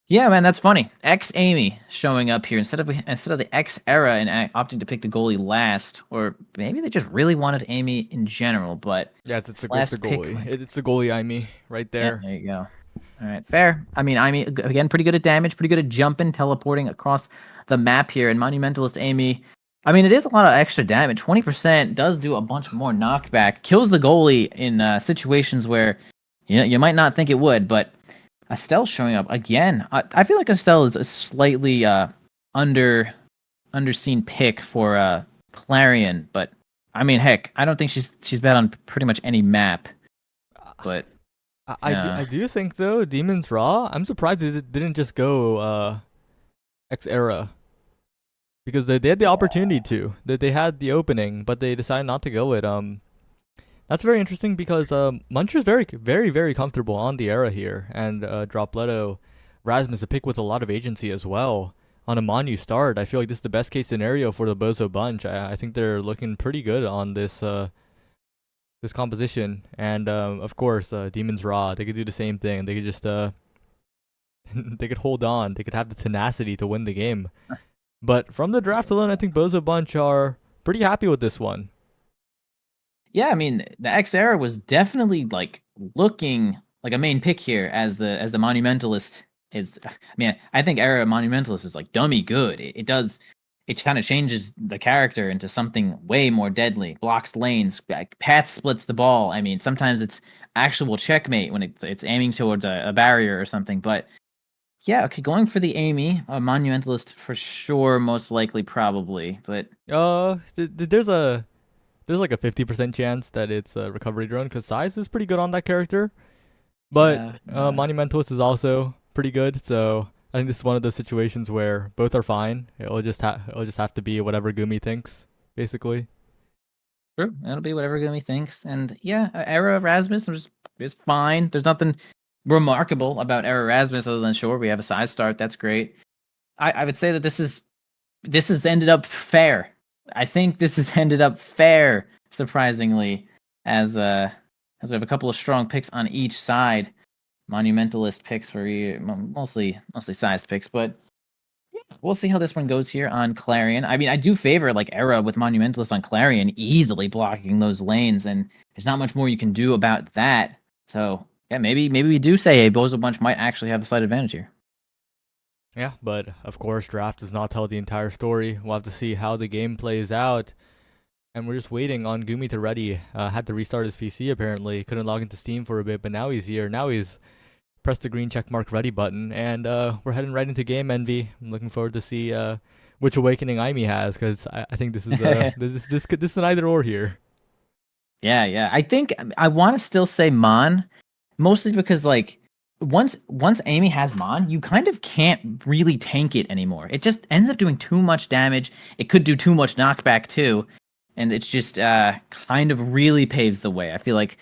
Yeah, man, that's funny. X Amy showing up here instead of the X Era and opting to pick the goalie last, or maybe they just really wanted Amy in general. But Yeah, it's the last goalie. pick, It's the goalie Aimi right there. yeah, there you go. All right, fair. I mean, again, pretty good at damage, pretty good at jumping, teleporting across the map here. And Monumentalist Amy, I mean, it is a lot of extra damage. 20% does do a bunch more knockback. Kills the goalie in situations where you might not think it would. But Estelle showing up again. I feel like Estelle is a slightly underseen pick for Clarion. But I mean, heck, I don't think she's bad on pretty much any map. But I do think though Demons RAAAAHH. I'm surprised they didn't just go X Era because they had the opportunity to. They had the opening, but they decided not to go it. That's very interesting because Muncher's very comfortable on the Era here, and Dropletto Rasmus a pick with a lot of agency as well on a Manu start. I feel like this is the best case scenario for the Bozo Bunch. I think they're looking pretty good on this this composition, and of course Demons RAAAAHH, they could do the same thing. They could just they could hold on, they could have the tenacity to win the game. But from the draft alone, I think Bozo Bunch are pretty happy with this one. Yeah, I mean, the X Era was definitely like looking like a main pick here as the Monumentalist is. I mean, I think Era Monumentalist is like dummy good. It kind of changes the character into something way more deadly. Blocks lanes, path splits the ball. I mean, sometimes it's actual checkmate when it's aiming towards a barrier or something. But yeah, okay, going for the Amy, a Monumentalist for sure, most likely, probably. But there's like a 50% chance that it's a recovery drone because Size is pretty good on that character, but Monumentalist is also pretty good. So I think this is one of those situations where both are fine. It'll just have to be whatever Goomy thinks, basically. True. It'll be whatever Goomy thinks. And yeah, Era Erasmus is fine. There's nothing remarkable about Era Erasmus other than sure we have a side start. That's great. I would say that this has ended up fair. I think this has ended up fair, surprisingly, as we have a couple of strong picks on each side. Monumentalist picks for you, mostly size picks, but yeah, we'll see how this one goes here on Clarion. I mean, I do favor like Era with Monumentalist on Clarion easily blocking those lanes, and there's not much more you can do about that. So yeah, maybe we do say a Bozo Bunch might actually have a slight advantage here. Yeah, but of course, draft does not tell the entire story. We'll have to see how the game plays out. And we're just waiting on Goomy to ready. Had to restart his PC apparently. Couldn't log into Steam for a bit, but now he's here. Now he's pressed the green checkmark ready button, and we're heading right into game envy. I'm looking forward to see which awakening Aimee has, because I think this is this is an either or here. Yeah. I think I want to still say Mon, mostly because like once Aimee has Mon, you kind of can't really tank it anymore. It just ends up doing too much damage. It could do too much knockback too, and it's just kind of really paves the way. I feel like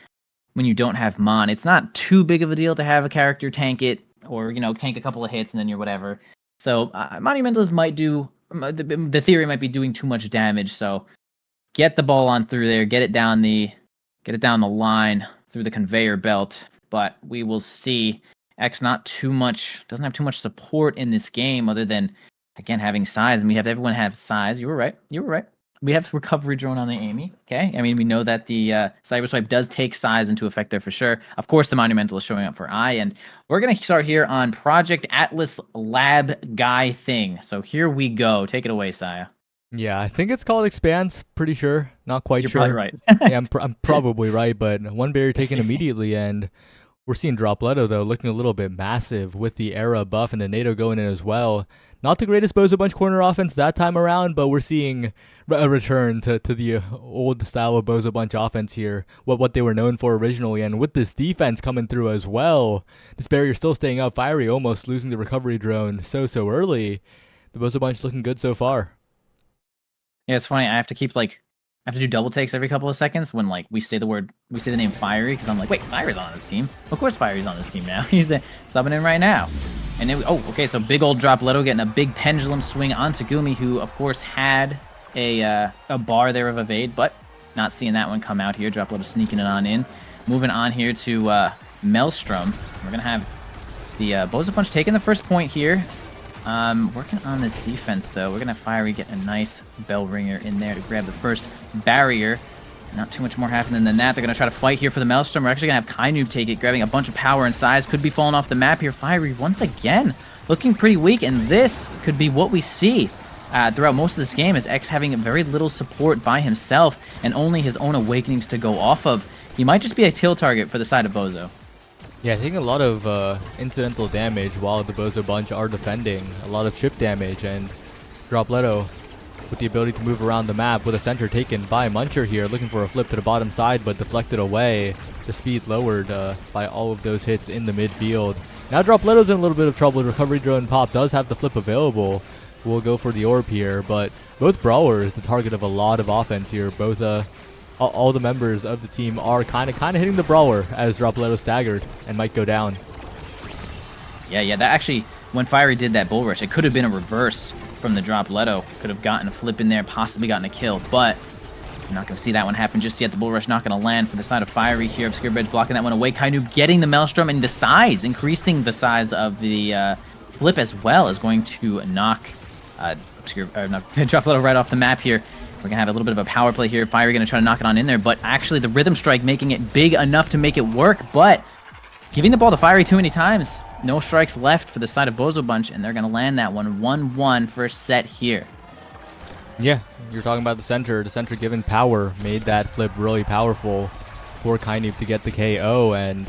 when you don't have Mon, it's not too big of a deal to have a character tank it, or tank a couple of hits and then you're whatever. So Monumentalist might do the theory might be doing too much damage. So get the ball on through there, get it down the line through the conveyor belt. But we will see. X doesn't have too much support in this game other than again having size, and everyone have size. You were right. We have recovery drone on the Aimee. Okay, I mean we know that the cyber swipe does take size into effect there for sure. Of course, the Monumental is showing up for I, and we're gonna start here on Project Atlas Lab Guy thing. So here we go. Take it away, Saya. Yeah, I think it's called Expanse. Pretty sure. Not quite You're sure. probably right. Yeah, I'm probably right, but one barrier taken immediately, and we're seeing Dropletto, though, looking a little bit massive with the Era buff and the NATO going in as well. Not the greatest Bozo Bunch corner offense that time around, but we're seeing a return to the old style of Bozo Bunch offense here, what they were known for originally, and with this defense coming through as well. This barrier still staying up, Fierryy almost losing the recovery drone so early. The Bozo Bunch looking good so far. Yeah, it's funny. I have to do double takes every couple of seconds when we say the name Fierryy, because I'm like, wait, Fierryy's on this team. Of course Fierryy's on this team now. He's subbing in right now. And then okay, so big old Dropletto getting a big pendulum swing onto Goomy, who of course had a bar there of evade, but not seeing that one come out here. Dropletto sneaking it on in. Moving on here to Maelstrom. We're gonna have the Bozo Bunch taking the first point here. Working on this defense, though. We're going to have Fierryy get a nice bell ringer in there to grab the first barrier. Not too much more happening than that. They're going to try to fight here for the Maelstrom. We're actually going to have Kainoob take it, grabbing a bunch of power and size. Could be falling off the map here. Fierryy, once again, looking pretty weak, and this could be what we see throughout most of this game, is X having very little support by himself and only his own awakenings to go off of. He might just be a kill target for the side of Bozo. Yeah, taking a lot of incidental damage while the Bozo Bunch are defending. A lot of chip damage, and Dropletto with the ability to move around the map with a center taken by Muncher here, looking for a flip to the bottom side, but deflected away. The speed lowered by all of those hits in the midfield. Now Dropletto's in a little bit of trouble. Recovery drone pop does have the flip available. We'll go for the orb here, but both brawlers the target of a lot of offense here. Both all the members of the team are kind of hitting the brawler as Dropletto staggered and might go down. Yeah, that actually, when Fierryy did that bull rush, it could have been a reverse from the Dropletto. Could have gotten a flip in there, possibly gotten a kill, but I'm not going to see that one happen just yet. The bull rush not going to land for the side of Fierryy here. Obscure Bridge blocking that one away. Kainoob getting the Maelstrom, and the size, increasing the size of the flip as well, is going to knock Dropletto right off the map here. We're going to have a little bit of a power play here. Fierryy going to try to knock it on in there, but actually the Rhythm Strike making it big enough to make it work, but giving the ball to Fierryy too many times. No strikes left for the side of Bozo Bunch, and they're going to land that one 1-1 first set here. Yeah, you're talking about the center. The center given power made that flip really powerful for Kainoob to get the KO, and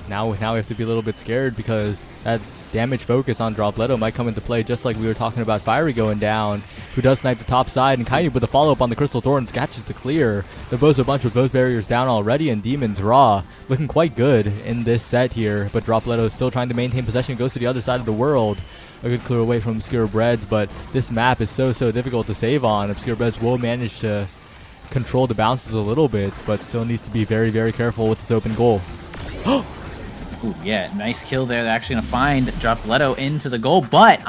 Now we have to be a little bit scared because that damage focus on Dropletto might come into play, just like we were talking about Fierryy going down, who does snipe the top side, and Kainu with a follow-up on the Crystal Thorns catches to clear. The Bozo Bunch with both barriers down already, and Demons RAAAAHH looking quite good in this set here, but Dropletto is still trying to maintain possession, goes to the other side of the world. A good clear away from Obscure Breads, but this map is so difficult to save on. Obscure Breads will manage to control the bounces a little bit, but still needs to be very careful with this open goal. Ooh, yeah, nice kill there. They're actually going to find Dropletto into the goal, but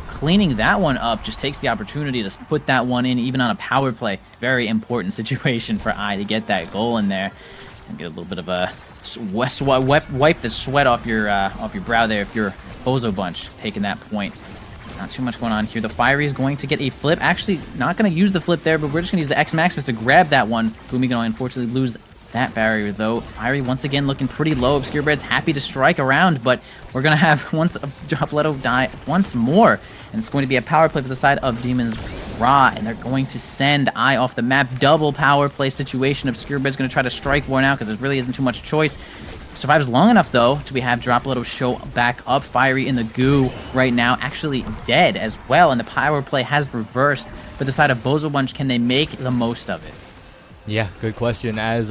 cleaning that one up just takes the opportunity to put that one in, even on a power play. Very important situation for to get that goal in there and get a little bit of a wipe the sweat off your brow there if you're Bozo Bunch taking that point. Not too much going on here. The Fierryy is going to get a flip. Actually, not going to use the flip there, but we're just going to use the X Maximus to grab that one. Goomy going to unfortunately lose that barrier, though. Fierryy once again looking pretty low. Obscure Bread's happy to strike around, but we're going to have once Dropletto die once more, and it's going to be a power play for the side of Demons RAAAAHH, and they're going to send I off the map. Double power play situation. Obscure Bread's going to try to strike more now because there really isn't too much choice. Survives long enough, though, to have Dropletto show back up. Fierryy in the goo right now, actually dead as well, and the power play has reversed for the side of Bozo Bunch. Can they make the most of it? Yeah, good question. As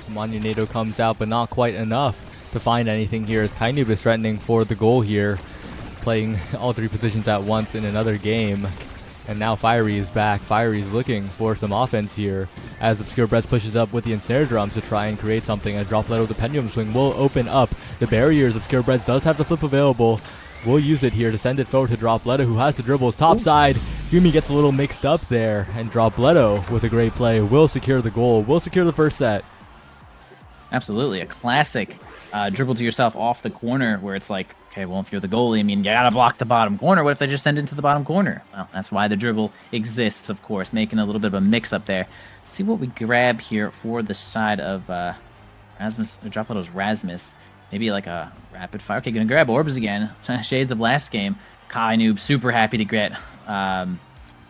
Monunado comes out, but not quite enough to find anything here, as Kainu is threatening for the goal here, playing all three positions at once in another game. And now Fierryy is back. Fierryy is looking for some offense here as Obscure Breads pushes up with the Ensnare Drums to try and create something. As Dropletto with the Pendulum Swing will open up the barriers. Obscure Breads does have the flip available. We'll use it here to send it forward to Dropletto, who has the dribbles top side. Goomy gets a little mixed up there, and Dropletto with a great play will secure the goal, will secure the first set. Absolutely, a classic dribble to yourself off the corner where it's like, okay, well, if you're the goalie, I mean, you gotta block the bottom corner. What if they just send it to the bottom corner? Well, that's why the dribble exists, of course, making a little bit of a mix-up there. Let's see what we grab here for the side of Dropletto's Rasmus. Maybe like a rapid fire. Okay, gonna grab orbs again. Shades of last game. Kainu super happy to get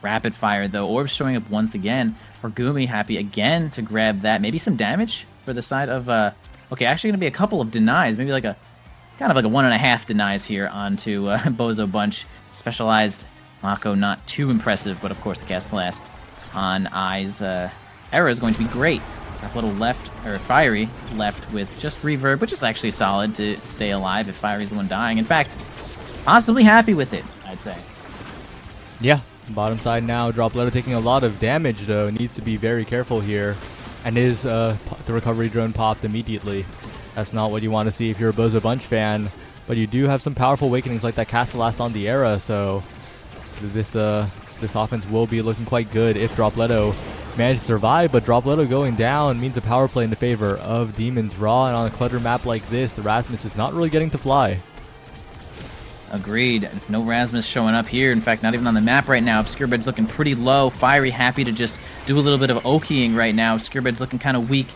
rapid fire, though. Orbs showing up once again. For Goomy, happy again to grab that. Maybe some damage for the side of... okay, actually gonna be a couple of denies. Maybe like a... kind of like a 1.5 denies here onto Bozo Bunch. Specialized Mako, not too impressive, but of course the cast last on I's era is going to be great. Dropletto left, or Fierryy left with just reverb, which is actually solid to stay alive if Fierryy's the one dying. In fact, possibly happy with it, I'd say. Yeah, bottom side now. Dropletto taking a lot of damage, though. Needs to be very careful here. And is the recovery drone popped immediately. That's not what you want to see if you're a Bozo Bunch fan. But you do have some powerful awakenings like that Castellast on the era, so this offense will be looking quite good if Dropletto manages to survive. But Dropletto going down means a power play in the favor of Demons RAAAAHH, and on a clutter map like this, the Rasmus is not really getting to fly. Agreed. No Rasmus showing up here. In fact, not even on the map right now. Obscure Bread's looking pretty low. Fierryy happy to just do a little bit of Okiing right now. Obscure Bread's looking kind of weak.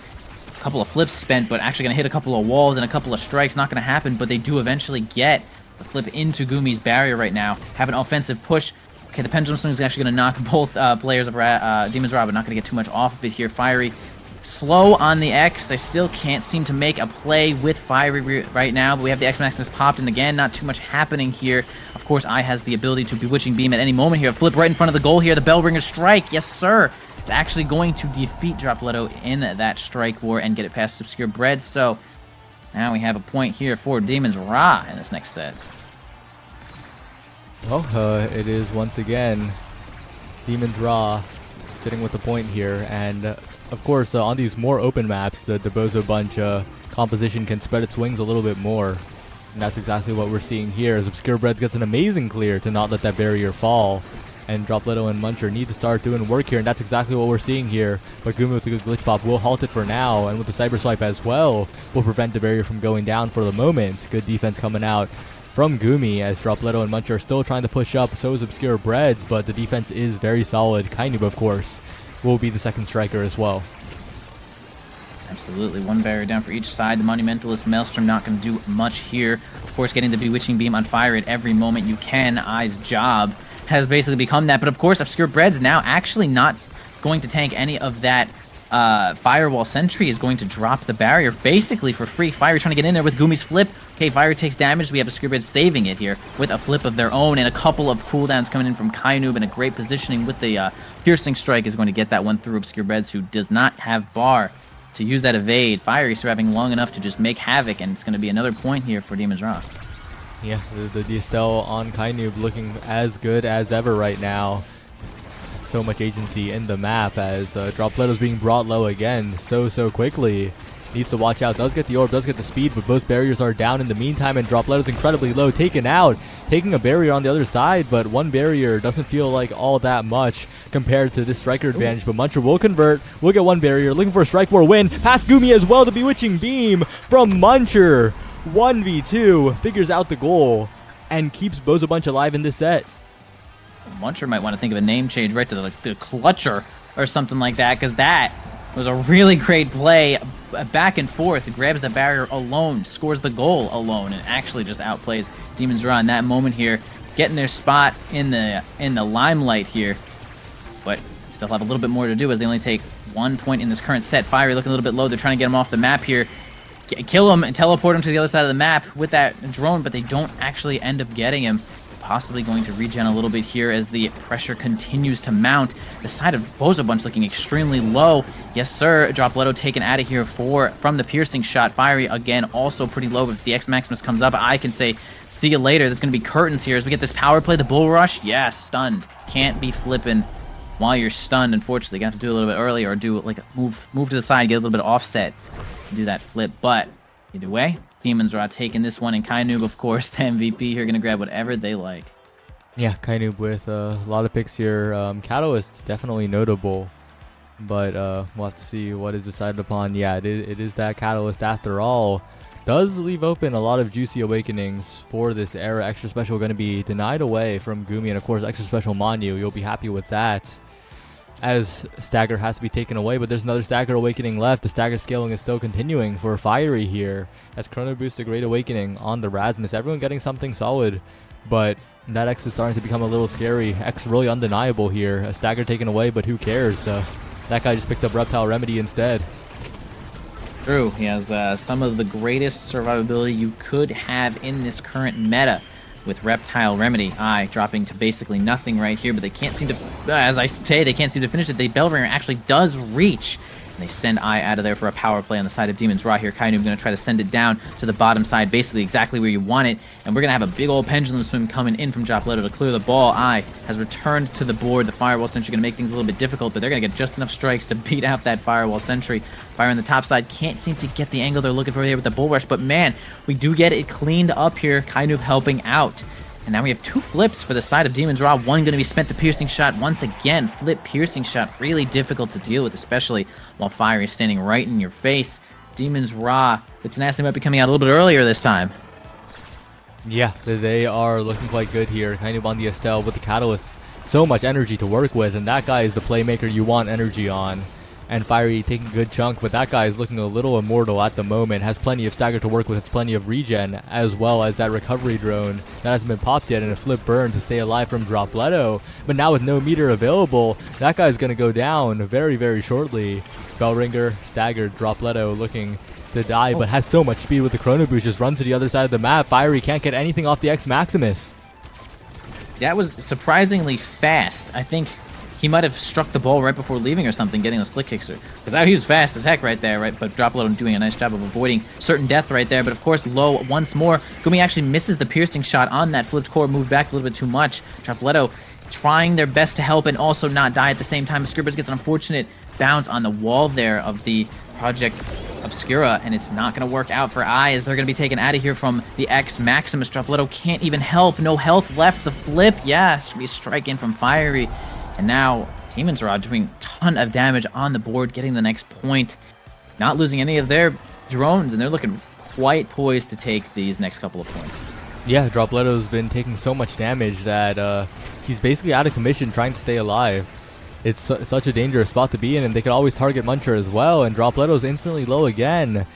A couple of flips spent, but actually going to hit a couple of walls and a couple of strikes. Not going to happen, but they do eventually get the flip into Goomy's barrier right now. Have an offensive push. Okay, the Pendulum Swing is actually going to knock both players of Demons RAAAAHH, but not going to get too much off of it here. Fierryy slow on the X. They still can't seem to make a play with Fierryy right now, but we have the X Maximus popped in again. Not too much happening here. Of course, I has the ability to Bewitching Beam at any moment here. Flip right in front of the goal here. The Bellringer strike. Yes, sir. It's actually going to defeat Dropletto in that strike war and get it past Obscure Bread. So now we have a point here for Demons RAAAAHH in this next set. Well, it is once again Demons RAAAAHH sitting with the point here, and of course on these more open maps, the Bozo Bunch composition can spread its wings a little bit more, and that's exactly what we're seeing here as Obscure Breads gets an amazing clear to not let that barrier fall, and Dropletto and Muncher need to start doing work here, and that's exactly what we're seeing here. But Goomy with a good glitch pop will halt it for now, and with the Cyber Swipe as well will prevent the barrier from going down for the moment. Good defense coming out from Goomy as Dropletto and Muncher are still trying to push up, so is Obscure Breads, but the defense is very solid. Kainu, of course, will be the second striker as well. Absolutely, one barrier down for each side. The Monumentalist Maelstrom not going to do much here. Of course, getting the Bewitching Beam on fire at every moment you can. I's job has basically become that, but of course, Obscure Breads now actually not going to tank any of that Firewall Sentry is going to drop the barrier basically for free. Fierryy trying to get in there with Goomy's flip. Okay, Fierryy takes damage. We have a Screwbread saving it here with a flip of their own, and a couple of cooldowns coming in from Kainoob, and a great positioning with the Piercing Strike is going to get that one through Obscurebeds, who does not have bar to use that evade. Fierryy surviving long enough to just make havoc, and it's going to be another point here for Demons RAAAAHH. Yeah, the Diastel on Kainoob looking as good as ever right now. So much agency in the map as Dropleto's being brought low again so quickly. Needs to watch out. Does get the orb, does get the speed, but both barriers are down in the meantime, and Dropleto's incredibly low, taken out. Taking a barrier on the other side, but one barrier doesn't feel like all that much compared to this striker advantage. But Muncher will convert, will get one barrier, looking for a strike for a win. Past Goomy as well, the Bewitching Beam from Muncher. 1v2, figures out the goal, and keeps Bozo Bunch alive in this set. Muncher might want to think of a name change right to the Clutcher or something like that, because that was a really great play. Back and forth, grabs the barrier alone, scores the goal alone, and actually just outplays Demons RAAAAHH in that moment here, getting their spot in the limelight here, but still have a little bit more to do as they only take 1 point in this current set. Fierryy looking a little bit low. They're trying to get him off the map here, kill him and teleport him to the other side of the map with that drone, but they don't actually end up getting him. Possibly going to regen a little bit here as the pressure continues to mount. The side of Bozo Bunch looking extremely low. Yes, sir. Dropleto taken out of here from the piercing shot. Fierryy, again, also pretty low. But if the X Maximus comes up, I can say, see you later. There's going to be curtains here as we get this power play. The Bull Rush, yeah, stunned. Can't be flipping while you're stunned, unfortunately. Got to do a little bit early or do like a move to the side, get a little bit of offset to do that flip. But either way, Demons RAAAAHH taking this one, and Kainoob, of course, the MVP here, going to grab whatever they like. Yeah, Kainoob with a lot of picks here. Catalyst, definitely notable, but we'll have to see what is decided upon. Yeah, it is that Catalyst after all. Does leave open a lot of juicy awakenings for this era. Extra Special going to be denied away from Goomy, and of course, Extra Special Manu. You'll be happy with that, as Stagger has to be taken away, but there's another Stagger Awakening left. The Stagger scaling is still continuing for Fierryy here, as Chrono Boost a Great Awakening on the Rasmus. Everyone getting something solid, but that X is starting to become a little scary. X really undeniable here. A Stagger taken away, but who cares? That guy just picked up Reptile Remedy instead. True, he has some of the greatest survivability you could have in this current meta, with Reptile Remedy. Dropping to basically nothing right here, but they can't seem to, as I say, they can't seem to finish it. The Bell Ringer actually does reach, and they send out of there for a power play on the side of Demons RAAAAHH here. Kainoob going to try to send it down to the bottom side, basically exactly where you want it, and we're going to have a big old pendulum swim coming in from Dropleto to clear the ball. Has returned to the board. The Firewall Sentry going to make things a little bit difficult, but they're going to get just enough strikes to beat out that Firewall Sentry. Fire on the top side, can't seem to get the angle they're looking for here with the Bull Rush, but man, we do get it cleaned up here. Kainoob helping out. And now we have two flips for the side of Demons RAAAAHH. One going to be spent the piercing shot once again. Flip piercing shot, really difficult to deal with, especially while Fierryy is standing right in your face. Demons RAAAAHH, it's nasty, might be coming out a little bit earlier this time. Yeah, they are looking quite good here. Kind of on the Estelle with the Catalyst. So much energy to work with, and that guy is the playmaker you want energy on. And Fierryy taking a good chunk, but that guy is looking a little immortal at the moment. Has plenty of Stagger to work with, has plenty of regen, as well as that recovery drone that hasn't been popped yet, and a flip burn to stay alive from Dropleto. But now with no meter available, that guy's going to go down very shortly. Bellringer, staggered, Dropleto looking to die, but has so much speed with the Chrono Boost, just runs to the other side of the map. Fierryy can't get anything off the X Maximus. That was surprisingly fast. I think he might have struck the ball right before leaving or something, getting the slick kickster. Because he was fast as heck right there, right? But Dropleto doing a nice job of avoiding certain death right there. But of course, low once more. Goomy actually misses the piercing shot on that flipped core, moved back a little bit too much. Dropleto trying their best to help and also not die at the same time. Scribbers gets an unfortunate bounce on the wall there of the Project Obscura, and it's not going to work out for as they're going to be taken out of here from the X Maximus. Dropleto can't even help. No health left. The flip, yeah, should be a strike in from Fierryy. And now Demons RAAAAHH doing a ton of damage on the board, getting the next point, not losing any of their drones, and they're looking quite poised to take these next couple of points. Yeah, Dropleto's been taking so much damage that he's basically out of commission trying to stay alive. It's such a dangerous spot to be in, and they could always target Muncher as well, and Dropleto's instantly low again.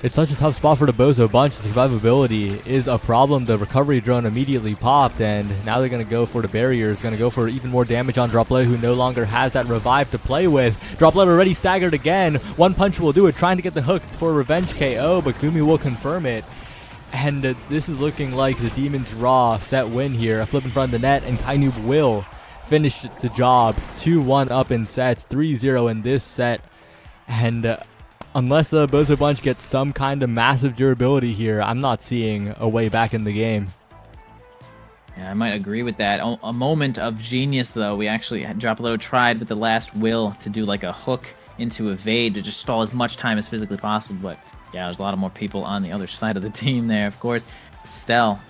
It's such a tough spot for the Bozo Bunch. The survivability is a problem. The recovery drone immediately popped, and now they're going to go for the barriers, going to go for even more damage on Droplet, who no longer has that revive to play with. Droplet already staggered again. One punch will do it, trying to get the hook for revenge KO, but Goomy will confirm it. And this is looking like the Demons RAAAAHH set win here. A flip in front of the net, and Kainoob will finish the job. 2-1 up in sets, 3-0 in this set. And unless Bozo Bunch gets some kind of massive durability here, I'm not seeing a way back in the game. Yeah, I might agree with that. A moment of genius, though. We actually had Droplet tried with the last will to do like a hook into evade to just stall as much time as physically possible. But yeah, there's a lot of more people on the other side of the team there. Of course, Stell,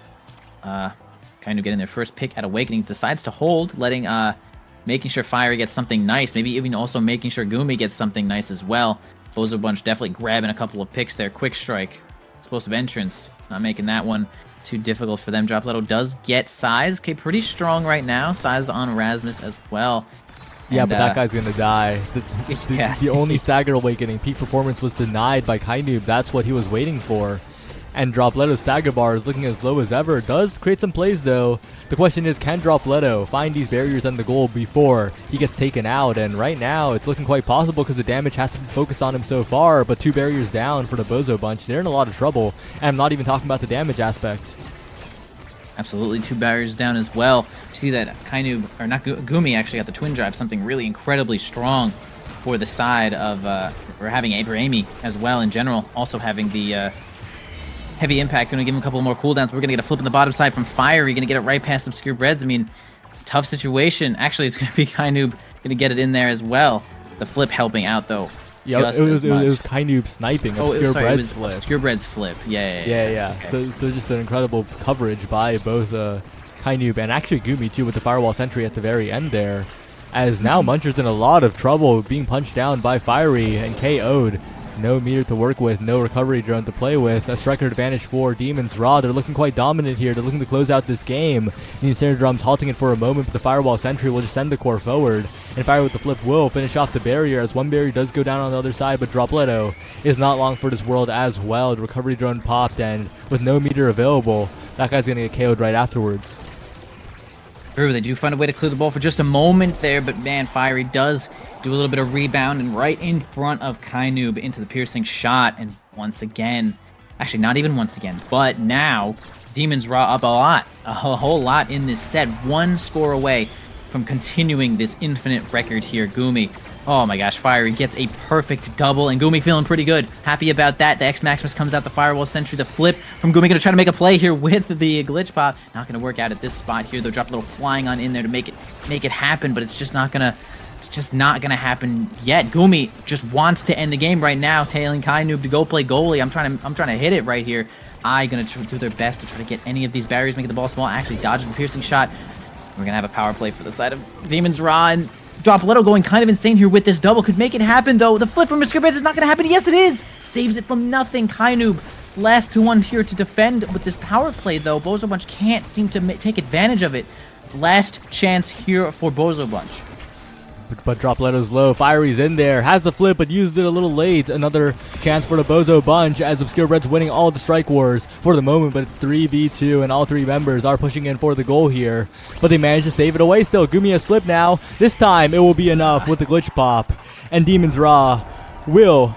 kind of getting their first pick at Awakenings, decides to hold, making sure Fierryy gets something nice. Maybe even also making sure Goomy gets something nice as well. Bozo Bunch definitely grabbing a couple of picks there. Quick strike, explosive entrance, not making that one too difficult for them. Droplet does get size. Okay, pretty strong right now. Size on Rasmus as well. Yeah, but that guy's gonna die. The only stagger awakening peak performance was denied by Kainoob. That's what he was waiting for. And Dropletto's stagger bar is looking as low as ever. Does create some plays though. The question is, can Dropletto find these barriers and the goal before he gets taken out? And right now, it's looking quite possible because the damage has to be focused on him so far. But 2 barriers down for the Bozo Bunch. They're in a lot of trouble. And I'm not even talking about the damage aspect. Absolutely, 2 barriers down as well. You see that Kainoob, or not Goomy, actually got the twin drive, something really incredibly strong for the side of, we're having Amy as well in general. Also having the heavy impact, going to give him a couple more cooldowns. We're going to get a flip in the bottom side from Fierryy, going to get it right past Obscure Breads. I mean, tough situation. Actually, it's going to be Kainoob going to get it in there as well. The flip helping out, though. Yeah, it was Kainoob sniping Obscure Bread's flip. Obscure Bread's flip. Yeah. Okay. So just an incredible coverage by both Kainoob and actually Goomy too, with the firewall sentry at the very end there. As now Muncher's in a lot of trouble, being punched down by Fierryy and KO'd. No meter to work with, no recovery drone to play with. A striker advantage for Demons RAAAAHH. They're looking quite dominant here. They're looking to close out this game. The Incendiary Drum's halting it for a moment, but the Firewall Sentry will just send the core forward. And Fierryy with the flip will finish off the barrier, as one barrier does go down on the other side, but Dropletto is not long for this world as well. The recovery drone popped, and with no meter available, that guy's going to get KO'd right afterwards. True, they do find a way to clear the ball for just a moment there, but man, Fierryy does do a little bit of rebound and right in front of Kainoob into the piercing shot. And once again, actually not even once again, but now Demons RAAAAHH up a whole lot in this set. 1 score away from continuing this infinite record here. Goomy, oh my gosh, Fierryy gets a perfect double, and Goomy feeling pretty good. Happy about that. The X Maximus comes out, the Firewall Sentry, the flip from Goomy, gonna try to make a play here with the glitch pop. Not gonna work out at this spot here. They'll drop a little flying on in there to make it happen, but it's just not gonna happen yet. Goomy just wants to end the game right now, tailing Kainoob to go play goalie. I'm trying to hit it right here. Gonna do their best to try to get any of these barriers, making the ball small, actually dodging the piercing shot. We're gonna have a power play for the side of Demons RAAAAHH, and Dropletto going kind of insane here with this double. Could make it happen though. The flip from Obscure Breads is not gonna happen. Yes, it is. Saves it from nothing. Kainoob last to one here to defend with this power play though. Bozo Bunch can't seem to take advantage of it. Last chance here for Bozo Bunch. But Dropletto's low. Fierry's in there. Has the flip, but used it a little late. Another chance for the Bozo Bunch, as Obscure Bread's winning all the strike wars for the moment, but it's 3v2, and all 3 members are pushing in for the goal here. But they managed to save it away still. Goomy has flip now. This time, it will be enough with the glitch pop. And Demons RAAAAHH will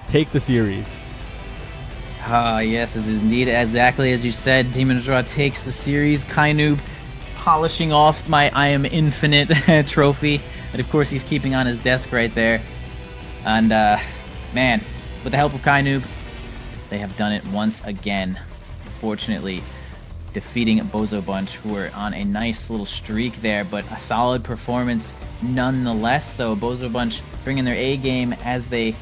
take the series. Yes, this is indeed exactly as you said. Demons RAAAAHH takes the series. Kainoob polishing off my I Am Infinite trophy. But of course, he's keeping on his desk right there. And, man, with the help of Kainoob, they have done it once again. Fortunately, defeating Bozo Bunch, who are on a nice little streak there, but a solid performance nonetheless, though. Bozo Bunch bringing their A game as they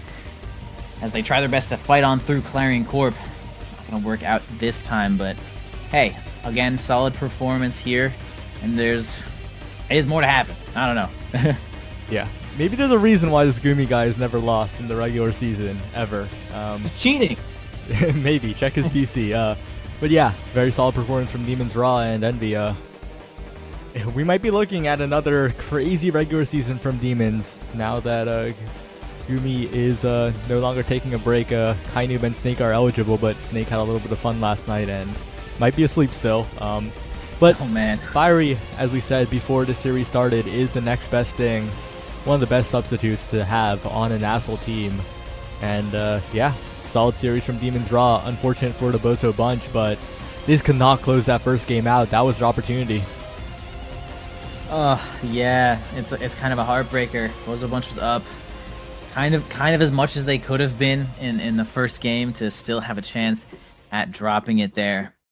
try their best to fight on through Clarion Corp. Not gonna work out this time, but hey, again, solid performance here, and there's more to happen. I don't know. Yeah, maybe there's a reason why this Goomy guy has never lost in the regular season ever. Cheating. Maybe check his PC. But yeah, very solid performance from Demons RAAAAHH and Envy. We might be looking at another crazy regular season from Demons now that Goomy is no longer taking a break. Kainoob and Snake are eligible, but Snake had a little bit of fun last night and might be asleep still. But Oh man. Fierryy, as we said before the series started, is the next best thing. One of the best substitutes to have on a NASL team. And yeah, solid series from Demons RAAAAHH. Unfortunate for the Bozo Bunch, but they just could not close that first game out. That was their opportunity. Yeah, it's kind of a heartbreaker. Bozo Bunch was up kind of as much as they could have been in the first game to still have a chance at dropping it there.